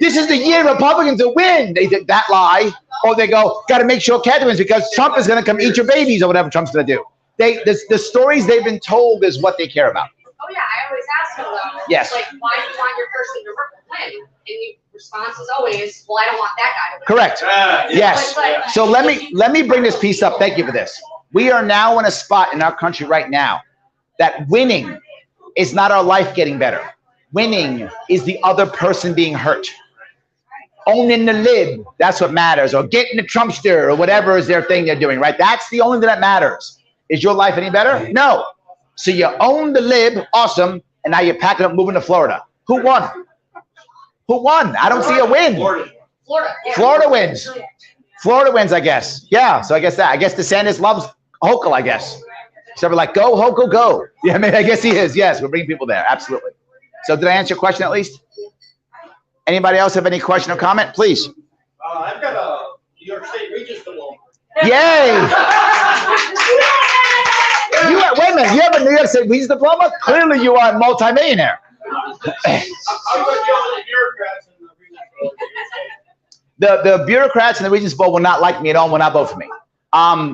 This is the year Republicans will win. They did that lie. Or they go, got to make sure Kathy wins because Trump is going to come eat your babies or whatever Trump's going to do. The stories they've been told is what they care about. Oh yeah, I always ask them though. Yes. Like, why do you want your person to win? And the response is always, well, I don't want that guy to win. Correct. Yes. But- So let me bring this piece up. Thank you for this. We are now in a spot in our country right now that winning is not our life getting better. Winning is the other person being hurt. Owning the lib, that's what matters. Or getting the Trumpster or whatever is their thing they're doing, right? That's the only thing that matters. Is your life any better? No. So you own the lib, awesome, and now you're packing up, moving to Florida. Who won? Who won? I don't see a win. Florida. Yeah. Florida wins. Florida wins, I guess. Yeah, so I guess DeSantis loves Hochul, I guess. So we're like, go, Hochul, go. Yeah, I mean, I guess he is. Yes, we're bringing people there. Absolutely. So did I answer your question at least? Anybody else have any question or comment? Please. I've got a New York State Regents diploma. Yay! Wait a minute, you have a New York State Regents diploma? Clearly you are a multimillionaire. I'm going to deal with the bureaucrats and the Regents. The bureaucrats in the Regents Bowl will not like me at all, will not vote for me.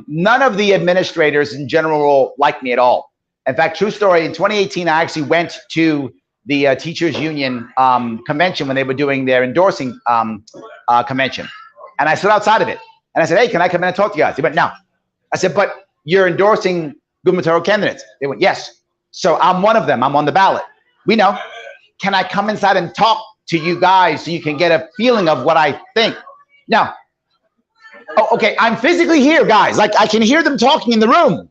None of the administrators in general will like me at all. In fact, true story, in 2018, I actually went to the teachers union convention when they were doing their endorsing convention. And I stood outside of it. And I said, hey, can I come in and talk to you guys? They went, no. I said, but you're endorsing gubernatorial candidates. They went, yes. So I'm one of them. I'm on the ballot. We know. Can I come inside and talk to you guys so you can get a feeling of what I think? No. Oh, okay, I'm physically here, guys. Like, I can hear them talking in the room.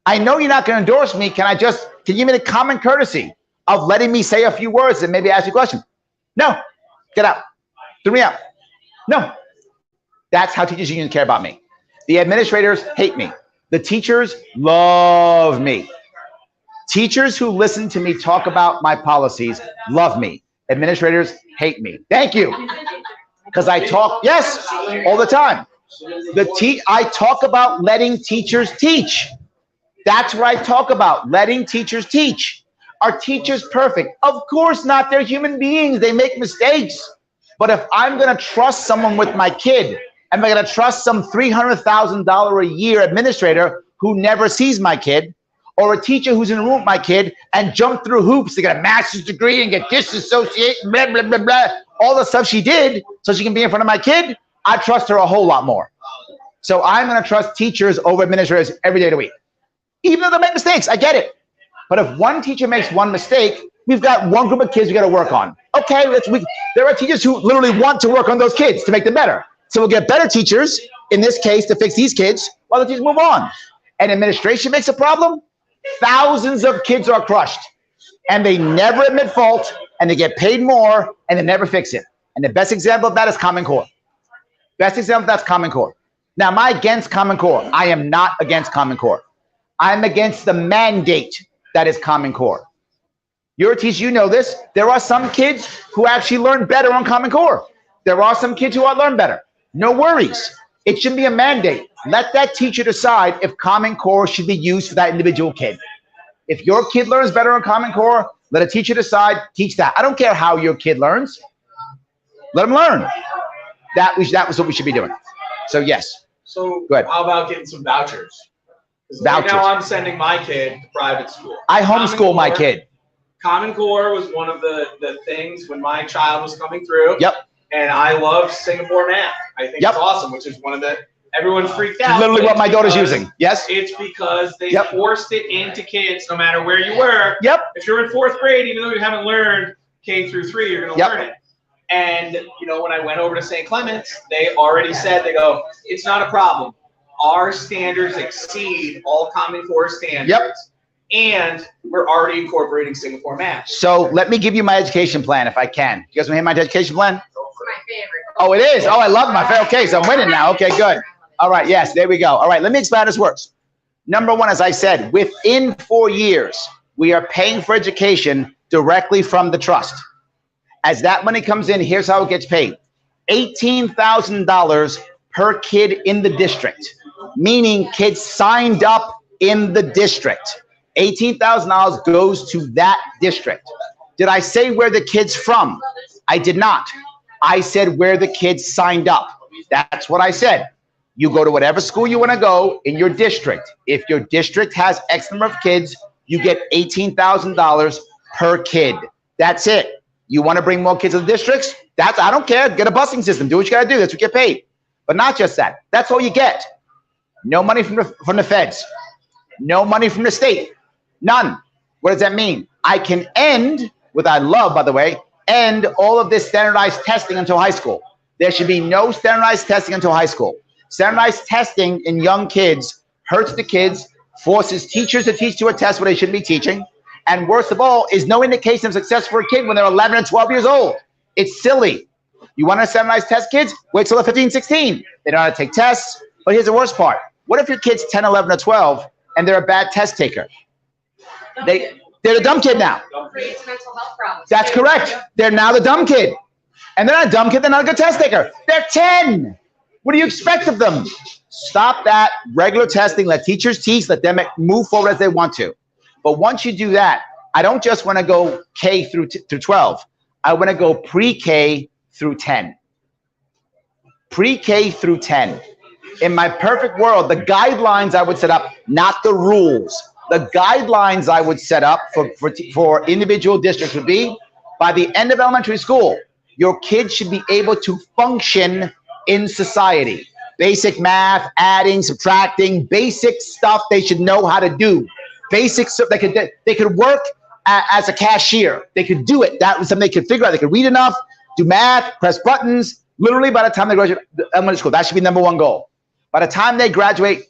I know you're not going to endorse me. Can you give me the common courtesy of letting me say a few words and maybe ask you a question? No. Get out. Throw me out. No. That's how teachers unions care about me. The administrators hate me. The teachers love me. Teachers who listen to me talk about my policies love me. Administrators hate me. Thank you. Because I talk, yes, all the time. I talk about letting teachers teach. That's what I talk about, letting teachers teach. Are teachers perfect? Of course not. They're human beings. They make mistakes. But if I'm going to trust someone with my kid, am I going to trust some $300,000 a year administrator who never sees my kid? or a teacher who's in the room with my kid and jumped through hoops to get a master's degree and get disassociated, blah, blah, blah, blah, all the stuff she did so she can be in front of my kid, I trust her a whole lot more. So I'm going to trust teachers over administrators every day of the week. Even though they make mistakes, I get it. But if one teacher makes one mistake, we've got one group of kids we got to work on. Okay, there are teachers who literally want to work on those kids to make them better. So we'll get better teachers, in this case, to fix these kids, while the teachers move on. And administration makes a problem, thousands of kids are crushed. And they never admit fault, and they get paid more, and they never fix it. And the best example of that is Common Core. Best example of that's Common Core. Now, am I against Common Core? I am not against Common Core. I'm against the mandate that is Common Core. You're a teacher, you know this. There are some kids who actually learn better on Common Core. There are some kids who learn better. No worries. It shouldn't be a mandate. Let that teacher decide if Common Core should be used for that individual kid. If your kid learns better on Common Core, let a teacher decide, teach that. I don't care how your kid learns. Let them learn. That was what we should be doing. So yes. So go ahead. How about getting some vouchers? Vouchers. Right now I'm sending my kid to private school. I homeschool my kid. Common Core was one of the things when my child was coming through. Yep. And I love Singapore math. I think it's awesome, which is one of the, everyone freaked out. Literally what my daughter's using. Yes. It's because they forced it into kids no matter where you were. Yep. If you're in 4th grade, even though you haven't learned K through 3, you're going to learn it. And, you know, when I went over to St. Clement's, they already said, they go, it's not a problem. Our standards exceed all Common Core standards. Yep. And we're already incorporating Singapore math. So let me give you my education plan if I can. You guys want to hear my education plan? It's my favorite. Oh, it is? Oh, I love my favorite. Okay, so I'm winning now. Okay, good. All right, yes, there we go. All right, let me explain how this works. Number one, as I said, within 4 years, we are paying for education directly from the trust. As that money comes in, here's how it gets paid. $18,000 per kid in the district, meaning kids signed up in the district. $18,000 goes to that district. Did I say where the kid's from? I did not. I said where the kids signed up. That's what I said. You go to whatever school you want to go in your district. If your district has X number of kids, you get $18,000 per kid. That's it. You want to bring more kids to the districts? I don't care. Get a busing system. Do what you got to do. That's what you get paid. But not just that. That's all you get. No money from the feds. No money from the state. None. What does that mean? I can end, with I love, by the way, end all of this standardized testing until high school. There should be no standardized testing until high school. Standardized testing in young kids hurts the kids, forces teachers to teach to a test where they shouldn't be teaching, and worst of all, is no indication of success for a kid when they're 11 and 12 years old. It's silly. You want to standardize test kids? Wait till they're 15, 16. They don't know how to take tests. But here's the worst part. What if your kid's 10, 11, or 12, and they're a bad test taker? They're the dumb kid now. Creates mental health problems. That's correct. They're now the dumb kid. And they're not a dumb kid, they're not a good test taker. They're 10. What do you expect of them? Stop that regular testing. Let teachers teach. Let them move forward as they want to. But once you do that, I don't just want to go K through 12. I want to go pre-K through 10. Pre-K through 10. In my perfect world, the guidelines I would set up, not the rules. The guidelines I would set up for individual districts would be, by the end of elementary school, your kids should be able to function in society. Basic math, adding, subtracting, basic stuff they should know how to do. Basic stuff they could work as a cashier. They could do it. That was something they could figure out. They could read enough, do math, press buttons. Literally, by the time they graduate elementary school, that should be number one goal. By the time they graduate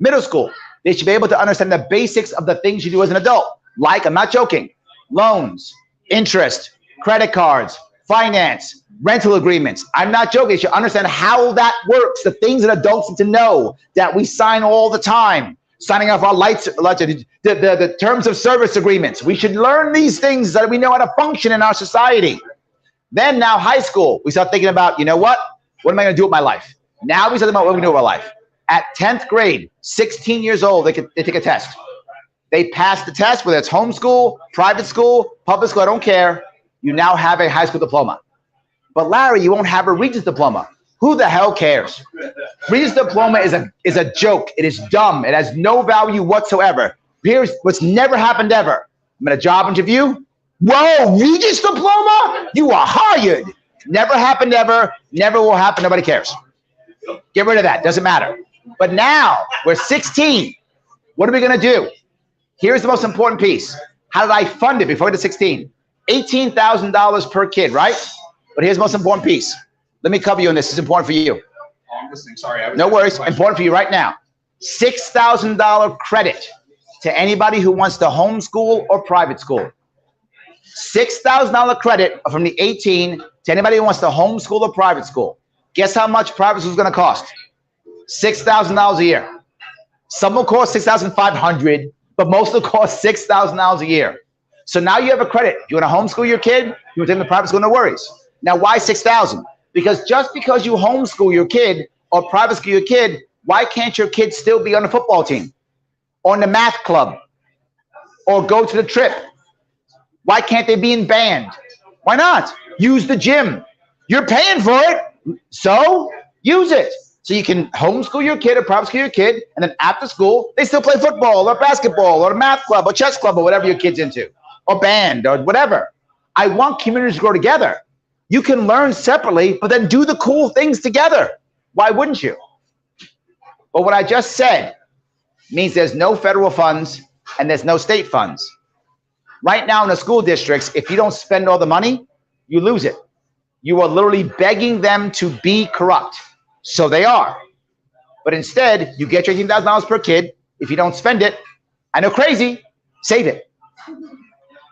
middle school, they should be able to understand the basics of the things you do as an adult. Like, I'm not joking, loans, interest, credit cards, finance, rental agreements. I'm not joking. You should understand how that works. The things that adults need to know that we sign all the time. Signing off our the terms of service agreements. We should learn these things so that we know how to function in our society. Then now high school, we start thinking about, you know what? What am I going to do with my life? Now we start thinking about what we're going to do with our life. At 10th grade, 16 years old, they take a test. They pass the test, whether it's homeschool, private school, public school, I don't care. You now have a high school diploma. But Larry, you won't have a Regents diploma. Who the hell cares? Regents diploma is a joke. It is dumb. It has no value whatsoever. Here's what's never happened ever. I'm at a job interview. Whoa, Regis diploma? You are hired. Never happened ever. Never will happen. Nobody cares. Get rid of that. Doesn't matter. But now we're 16. What are we going to do? Here's the most important piece. How did I fund it before we did 16? $18,000 per kid, right? But here's the most important piece. Let me cover you on this. It's important for you. Oh, I'm listening. Sorry. No worries. Important for you right now. $6,000 credit to anybody who wants to homeschool or private school. $6,000 credit from the 18 to anybody who wants to homeschool or private school. Guess how much private school is going to cost? $6,000 a year. Some will cost $6,500, but most will cost $6,000 a year. So now you have a credit. You want to homeschool your kid? You want to take them to private school? No worries. Now, why $6,000? Because just because you homeschool your kid or private school your kid, why can't your kid still be on the football team, or in the math club, or go to the trip? Why can't they be in band? Why not? Use the gym. You're paying for it, so use it. So you can homeschool your kid or private school your kid, and then after school, they still play football or basketball or math club or chess club or whatever your kid's into, or band or whatever. I want communities to grow together. You can learn separately, but then do the cool things together. Why wouldn't you? But what I just said means there's no federal funds and there's no state funds. Right now in the school districts, if you don't spend all the money, you lose it. You are literally begging them to be corrupt. So they are. But instead, you get your $18,000 per kid. If you don't spend it, I know crazy, save it.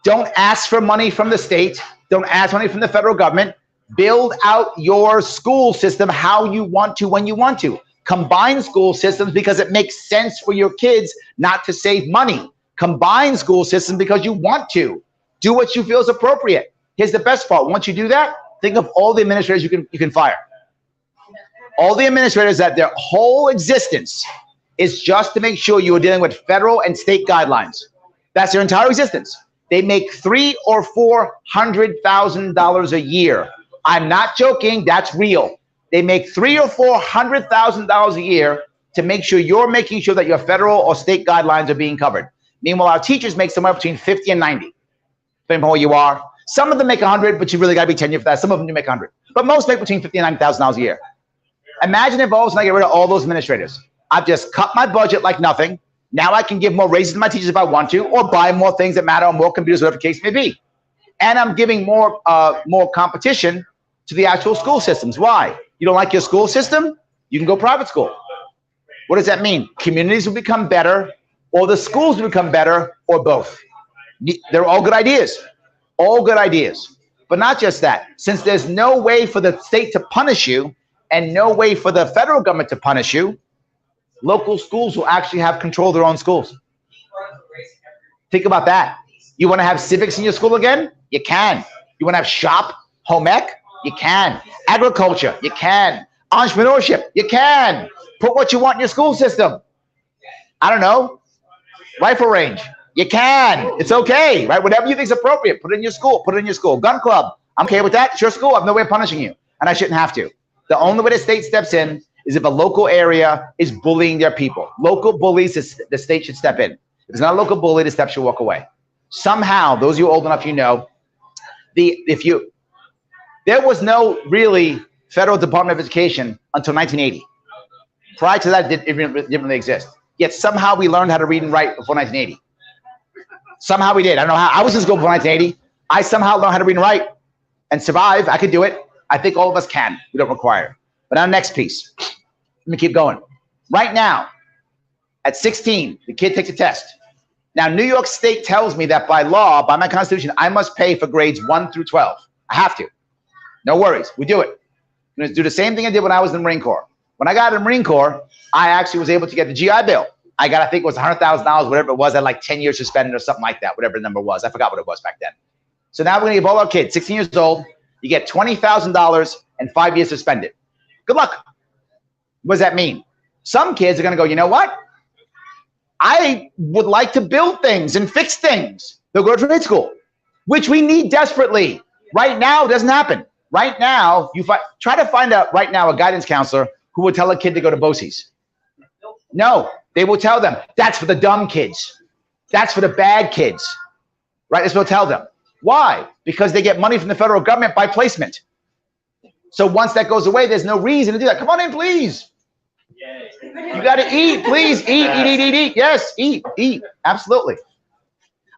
Don't ask for money from the state. Don't ask money from the federal government. Build out your school system how you want to, when you want to. Combine school systems because it makes sense for your kids not to save money. Combine school systems because you want to. Do what you feel is appropriate. Here's the best part. Once you do that, think of all the administrators you can fire. All the administrators that their whole existence is just to make sure you are dealing with federal and state guidelines. That's their entire existence. They make $300,000 or $400,000 a year. I'm not joking. That's real. They make $300,000 or $400,000 a year to make sure you're making sure that your federal or state guidelines are being covered. Meanwhile, our teachers make somewhere between 50 and 90, depending on where you are. Some of them make 100, but you really got to be tenured for that. Some of them do make 100, but most make between 50 and $90,000 a year. Imagine if all of a sudden I get rid of all those administrators. I've just cut my budget like nothing. Now I can give more raises to my teachers if I want to, or buy more things that matter, or more computers, whatever the case may be. And I'm giving more competition to the actual school systems. Why? You don't like your school system? You can go private school. What does that mean? Communities will become better, or the schools will become better, or both. They're all good ideas. All good ideas. But not just that. Since there's no way for the state to punish you and no way for the federal government to punish you, local schools will actually have control of their own schools. Think about that. You want to have civics in your school again? You can. You want to have shop, home ec? You can. Agriculture? You can. Entrepreneurship? You can. Put what you want in your school system. I don't know. Rifle range? You can. It's okay, right? Whatever you think is appropriate, put it in your school. Put it in your school. Gun club? I'm okay with that. It's your school. I have no way of punishing you, and I shouldn't have to. The only way the state steps in is if a local area is bullying their people. Local bullies, the state should step in. If it's not a local bully, the state should walk away. Somehow, those of you old enough, you know, there was no really federal Department of Education until 1980. Prior to that, it didn't really exist. Yet somehow we learned how to read and write before 1980. Somehow we did. I don't know how. I was in school before 1980. I somehow learned how to read and write and survive. I could do it. I think all of us can. We don't require it. But now, next piece. Let me keep going. Right now, at 16, the kid takes a test. Now, New York State tells me that by law, by my constitution, I must pay for grades 1 through 12. I have to. No worries. We do it. I'm going to do the same thing I did when I was in the Marine Corps. When I got in the Marine Corps, I actually was able to get the GI Bill. I got, I think it was $100,000, whatever it was. I had like 10 years suspended or something like that, whatever the number was. I forgot what it was back then. So now we're going to give all our kids, 16 years old, you get $20,000 and 5 years suspended. Good luck. What does that mean? Some kids are going to go, you know what? I would like to build things and fix things. They'll go to trade school, which we need desperately. Right now, it doesn't happen. Right now, try to find out right now a guidance counselor who would tell a kid to go to BOCES. No, they will tell them, that's for the dumb kids. That's for the bad kids, right? That's what we'll tell them. Why? Because they get money from the federal government by placement. So once that goes away, there's no reason to do that. Come on in, please. You got to eat, please. Eat. Yes, eat. Absolutely.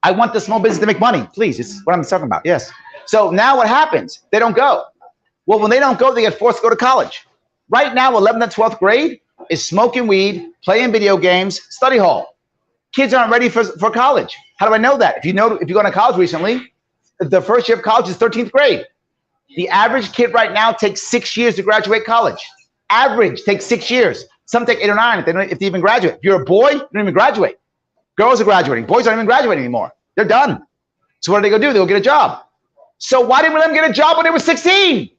I want the small business to make money, please. It's what I'm talking about. Yes. So now what happens? They don't go. Well, when they don't go, they get forced to go to college. Right now, 11th and 12th grade is smoking weed, playing video games, study hall. Kids aren't ready for college. How do I know that? If you've gone to college recently, the first year of college is 13th grade. The average kid right now takes 6 years to graduate college. Average takes 6 years. Some take 8 or 9 if they even graduate. If you're a boy, you don't even graduate. Girls are graduating. Boys aren't even graduating anymore. They're done. So what do? They go get a job. So why didn't we let them get a job when they were 16?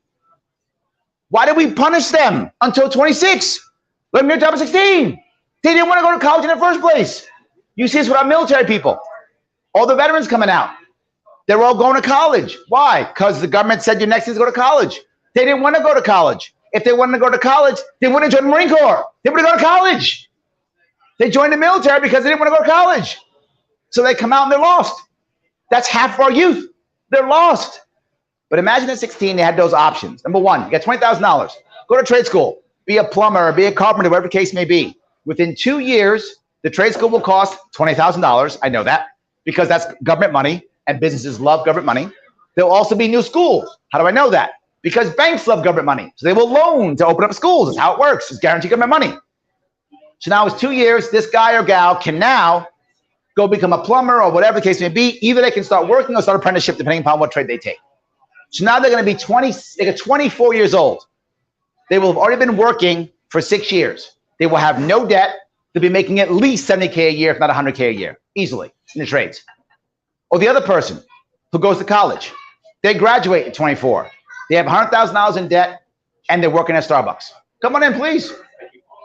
Why did we punish them until 26? Let them get a job at 16. They didn't want to go to college in the first place. You see this with our military people. All the veterans coming out. They're all going to college. Why? Because the government said your next thing is to go to college. They didn't want to go to college. If they wanted to go to college, they wouldn't join the Marine Corps. They would have gone to college. They joined the military because they didn't want to go to college. So they come out and they're lost. That's half of our youth. They're lost. But imagine at 16, they had those options. Number one, you got $20,000. Go to trade school. Be a plumber, be a carpenter, whatever the case may be. Within 2 years, the trade school will cost $20,000. I know that because that's government money and businesses love government money. There'll also be new schools. How do I know that? Because banks love government money. So they will loan to open up schools. That's how it works. It's guaranteed government money. So now it's 2 years. This guy or gal can now go become a plumber or whatever the case may be. Either they can start working or start apprenticeship depending upon what trade they take. So now they're going to be 24 years old. They will have already been working for 6 years. They will have no debt. They'll be making at least $70K a year, if not $100K a year, easily in the trades. Or the other person who goes to college. They graduate at 24. They have $100,000 in debt, and they're working at Starbucks. Come on in, please.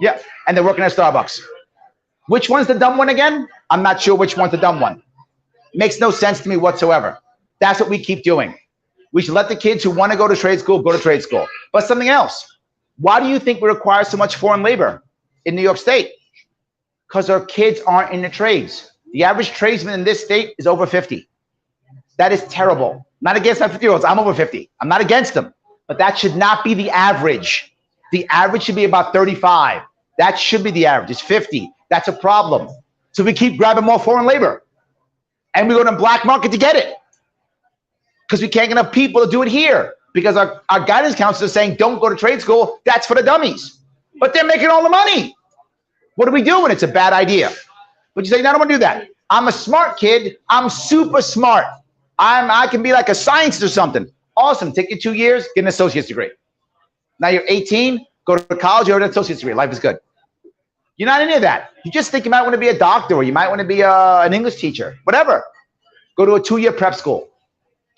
Yeah, and they're working at Starbucks. Which one's the dumb one again? I'm not sure which one's the dumb one. Makes no sense to me whatsoever. That's what we keep doing. We should let the kids who want to go to trade school go to trade school. But something else. Why do you think we require so much foreign labor in New York State? Because our kids aren't in the trades. The average tradesman in this state is over 50. That is terrible. Not against my 50-year-olds. I'm over 50. I'm not against them. But that should not be the average. The average should be about 35. That should be the average. It's 50. That's a problem. So we keep grabbing more foreign labor. And we go to the black market to get it. Because we can't get enough people to do it here. Because our guidance counselors are saying, don't go to trade school. That's for the dummies. But they're making all the money. What do we do when it's a bad idea? But you say, no, I don't want to do that. I'm a smart kid. I'm super smart. I can be like a scientist or something. Awesome. Take you 2 years, get an associate's degree. Now you're 18, go to college, you're an associate's degree. Life is good. You're not any of that. You just think you might want to be a doctor or you might want to be an English teacher, whatever. Go to a 2-year prep school.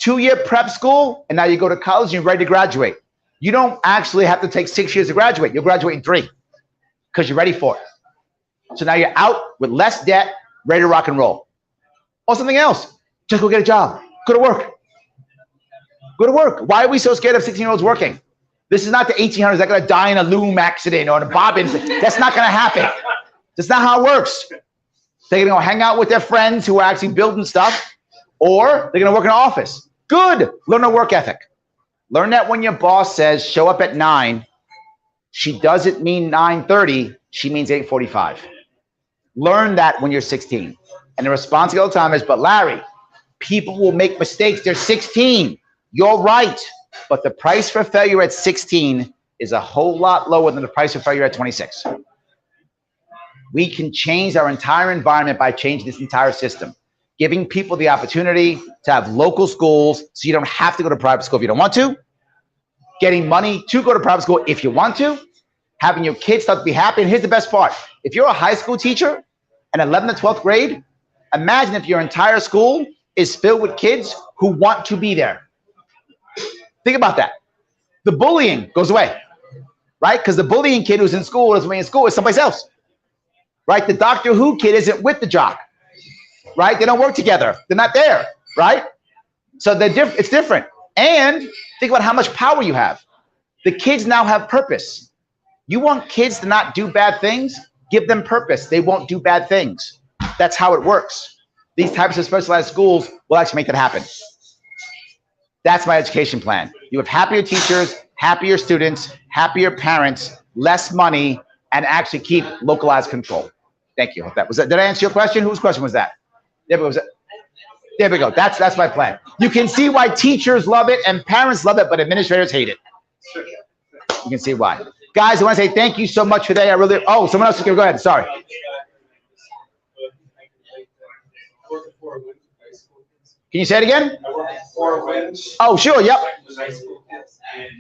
2-year prep school, and now you go to college and you're ready to graduate. You don't actually have to take 6 years to graduate. You'll graduate in 3 because you're ready for it. So now you're out with less debt, ready to rock and roll. Or something else. Just go get a job. Go to work. Go to work. Why are we so scared of 16-year-olds working? This is not the 1800s. They're going to die in a loom accident or in a bobbin. That's not going to happen. That's not how it works. They're going to go hang out with their friends who are actually building stuff, or they're going to work in an office. Good. Learn a work ethic. Learn that when your boss says show up at 9, she doesn't mean 9:30. She means 8:45. Learn that when you're 16. And the response all the time is, but Larry, people will make mistakes. They're 16. You're right. But the price for failure at 16 is a whole lot lower than the price for failure at 26. We can change our entire environment by changing this entire system, giving people the opportunity to have local schools so you don't have to go to private school if you don't want to, getting money to go to private school if you want to, having your kids start to be happy. And here's the best part. If you're a high school teacher in 11th and 12th grade, imagine if your entire school is filled with kids who want to be there. Think about that. The bullying goes away, right? Because the bullying kid who's in school is someplace else, right? The Doctor Who kid isn't with the jock, right? They don't work together. They're not there, right? So it's different. And think about how much power you have. The kids now have purpose. You want kids to not do bad things? Give them purpose. They won't do bad things. That's how it works. these types of specialized schools will actually make that happen. That's my education plan. You have happier teachers, happier students, happier parents, less money, and actually keep localized control. Thank you. Did I answer your question? Whose question was that? There we go. That's my plan. You can see why teachers love it and parents love it, but administrators hate it. You can see why. Guys, I want to say thank you so much today. Oh, someone else is going to go ahead. Sorry. Can you say it again? I work at 4 Winds. Oh, sure. Yep. High school kids, and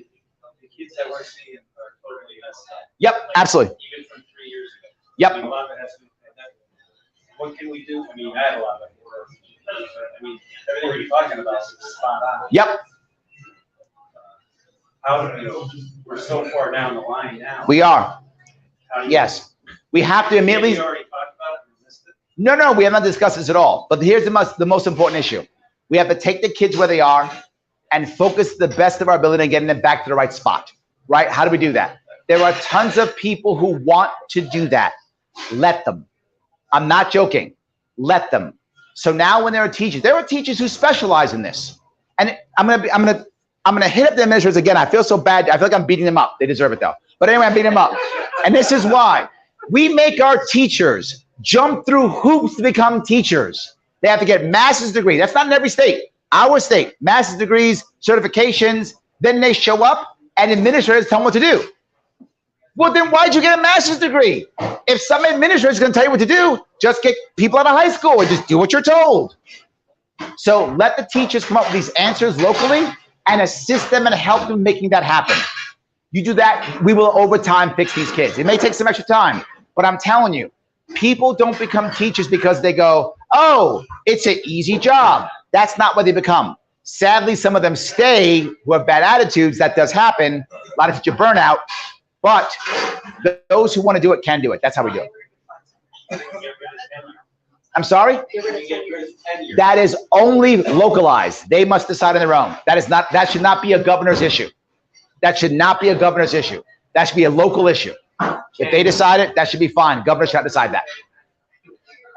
the kids that we're seeing are totally messed up. Yep. Absolutely. Even from 3 years ago. Yep. I mean, a lot of it has to do with that. What can we do? I mean, I had a lot of it. I mean, everything you're talking about is spot on. Yep. How do you know? We're so far down the line now. We are. How do you- Yes. We have to immediately. You already talked about it and missed it. No, we have not discussed this at all. But here's the most important issue. We have to take the kids where they are and focus the best of our ability on getting them back to the right spot, right? How do we do that? There are tons of people who want to do that. Let them. I'm not joking. Let them. So now when there are teachers who specialize in this. And I'm gonna hit up the administrators again. I feel so bad. I feel like I'm beating them up. They deserve it though. But anyway, I'm beating them up. And this is why. We make our teachers jump through hoops to become teachers. They have to get master's degree. That's not in every state. Our state, master's degrees, certifications. Then they show up and administrators tell them what to do. Well, then why'd you get a master's degree? If some administrator is going to tell you what to do, just get people out of high school and just do what you're told. So let the teachers come up with these answers locally and assist them and help them making that happen. You do that, we will over time fix these kids. It may take some extra time, but I'm telling you, people don't become teachers because they go, oh, it's an easy job. That's not what they become. Sadly, some of them stay who have bad attitudes. That does happen. A lot of teacher burnout. But those who want to do it can do it. That's how we do it. I'm sorry? That is only localized. They must decide on their own. That should not be a governor's issue. That should not be a governor's issue. That should be a local issue. If they decide it, that should be fine. Governor should not decide that.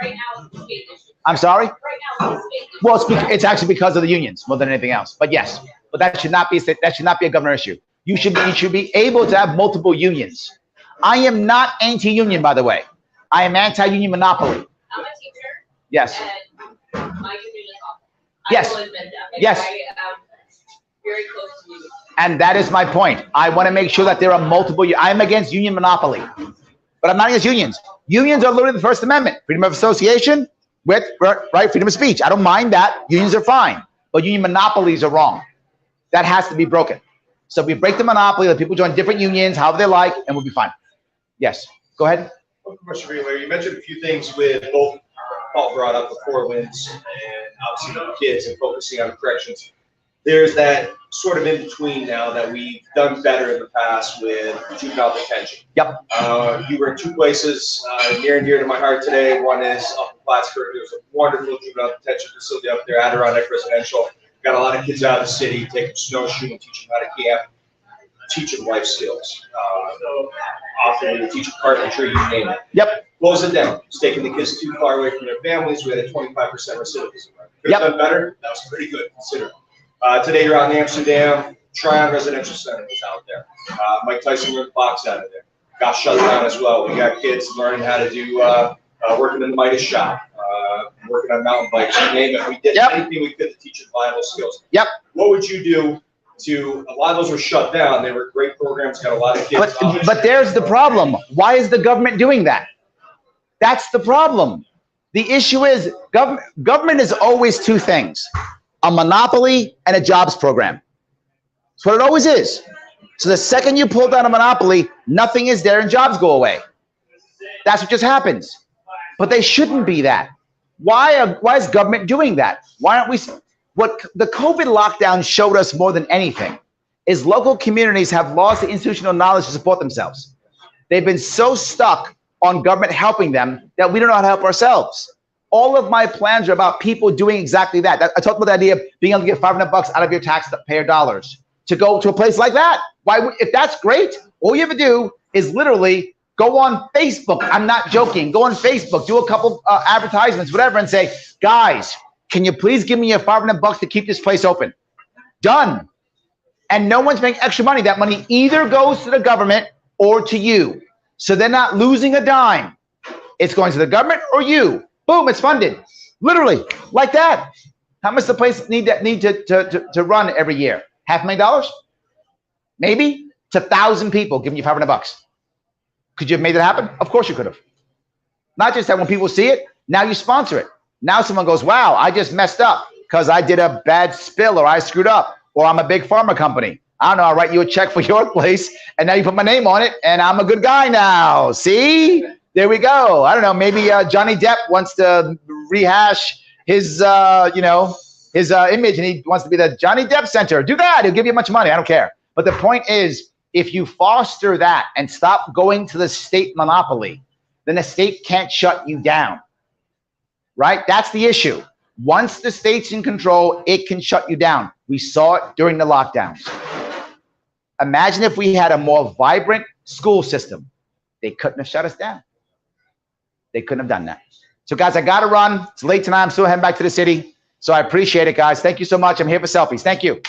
Right now, it's a state issue. I'm sorry? Right now, it's a state issue. Well, it's actually because of the unions more than anything else. But yes, but that should not be a governor issue. You should be able to have multiple unions. I am not anti-union, by the way. I am anti-union monopoly. I'm a teacher. Yes. And my union is awful. Yes. I will admit that. Yes. I am very close to you. And that is my point. I want to make sure that there are multiple. I'm against union monopoly, but I'm not against unions. Unions are literally the First Amendment, freedom of association, right, freedom of speech. I don't mind that. Unions are fine, but union monopolies are wrong. That has to be broken. So we break the monopoly, let people join different unions, however they like, and we'll be fine. Yes, go ahead. One question for you, Larry. You mentioned a few things with both Paul brought up the 4 Winds and obviously the kids and focusing on corrections. There's that sort of in between now that we've done better in the past with juvenile detention. Yep. You were in 2 places near and dear to my heart today. One is up in Plattsburgh. There's a wonderful juvenile detention facility up there, Adirondack Residential. Got a lot of kids out of the city, take them snowshoeing, teach them how to camp, teach them life skills. Often teach them carpentry, you name it. Yep. Close it down. It's taking the kids too far away from their families. We had a 25% recidivism rate. Could have done better. That was pretty good, considering. Today you're out in Amsterdam. Tryon Residential Center was out there. Mike Tyson ripped box out of there. Got shut down as well. We got kids learning how to do working in the Midas shop, working on mountain bikes, you name it. We did anything we could to teach them viable skills. Yep. What would you do to, a lot of those were shut down. They were great programs, got a lot of kids. But there's the problem. Why is the government doing that? That's the problem. The issue is government is always 2 things, a monopoly and a jobs program. That's what it always is. So the second you pull down a monopoly, nothing is there and jobs go away. That's what just happens. But they shouldn't be that. Why is government doing that? Why aren't we? What the COVID lockdown showed us more than anything is local communities have lost the institutional knowledge to support themselves. They've been so stuck on government helping them that we don't know how to help ourselves. All of my plans are about people doing exactly that. I talked about the idea of being able to get $500 out of your taxpayer dollars to go to a place like that. Why, if that's great, all you have to do is literally Go on Facebook. I'm not joking. Go on Facebook, do a couple advertisements, whatever, and say, guys, can you please give me $500 to keep this place open? Done. And no one's making extra money. That money either goes to the government or to you. So they're not losing a dime. It's going to the government or you. Boom, it's funded. Literally, like that. How much does the place need to run every year? $500,000? Maybe? It's 1,000 people giving you $500. Could you have made it happen? Of course you could have. Not just that when people see it, now you sponsor it. Now someone goes, wow, I just messed up because I did a bad spill or I screwed up or I'm a big pharma company. I don't know, I'll write you a check for your place and now you put my name on it and I'm a good guy now. See? There we go. I don't know, maybe Johnny Depp wants to rehash his, his image and he wants to be the Johnny Depp Center. Do that, he'll give you a bunch of money, I don't care. But the point is, if you foster that and stop going to the state monopoly, then the state can't shut you down, right? That's the issue. Once the state's in control, it can shut you down. We saw it during the lockdowns. Imagine if we had a more vibrant school system. They couldn't have shut us down. They couldn't have done that. So guys, I gotta run. It's late tonight. I'm still heading back to the city. So I appreciate it, guys. Thank you so much. I'm here for selfies. Thank you.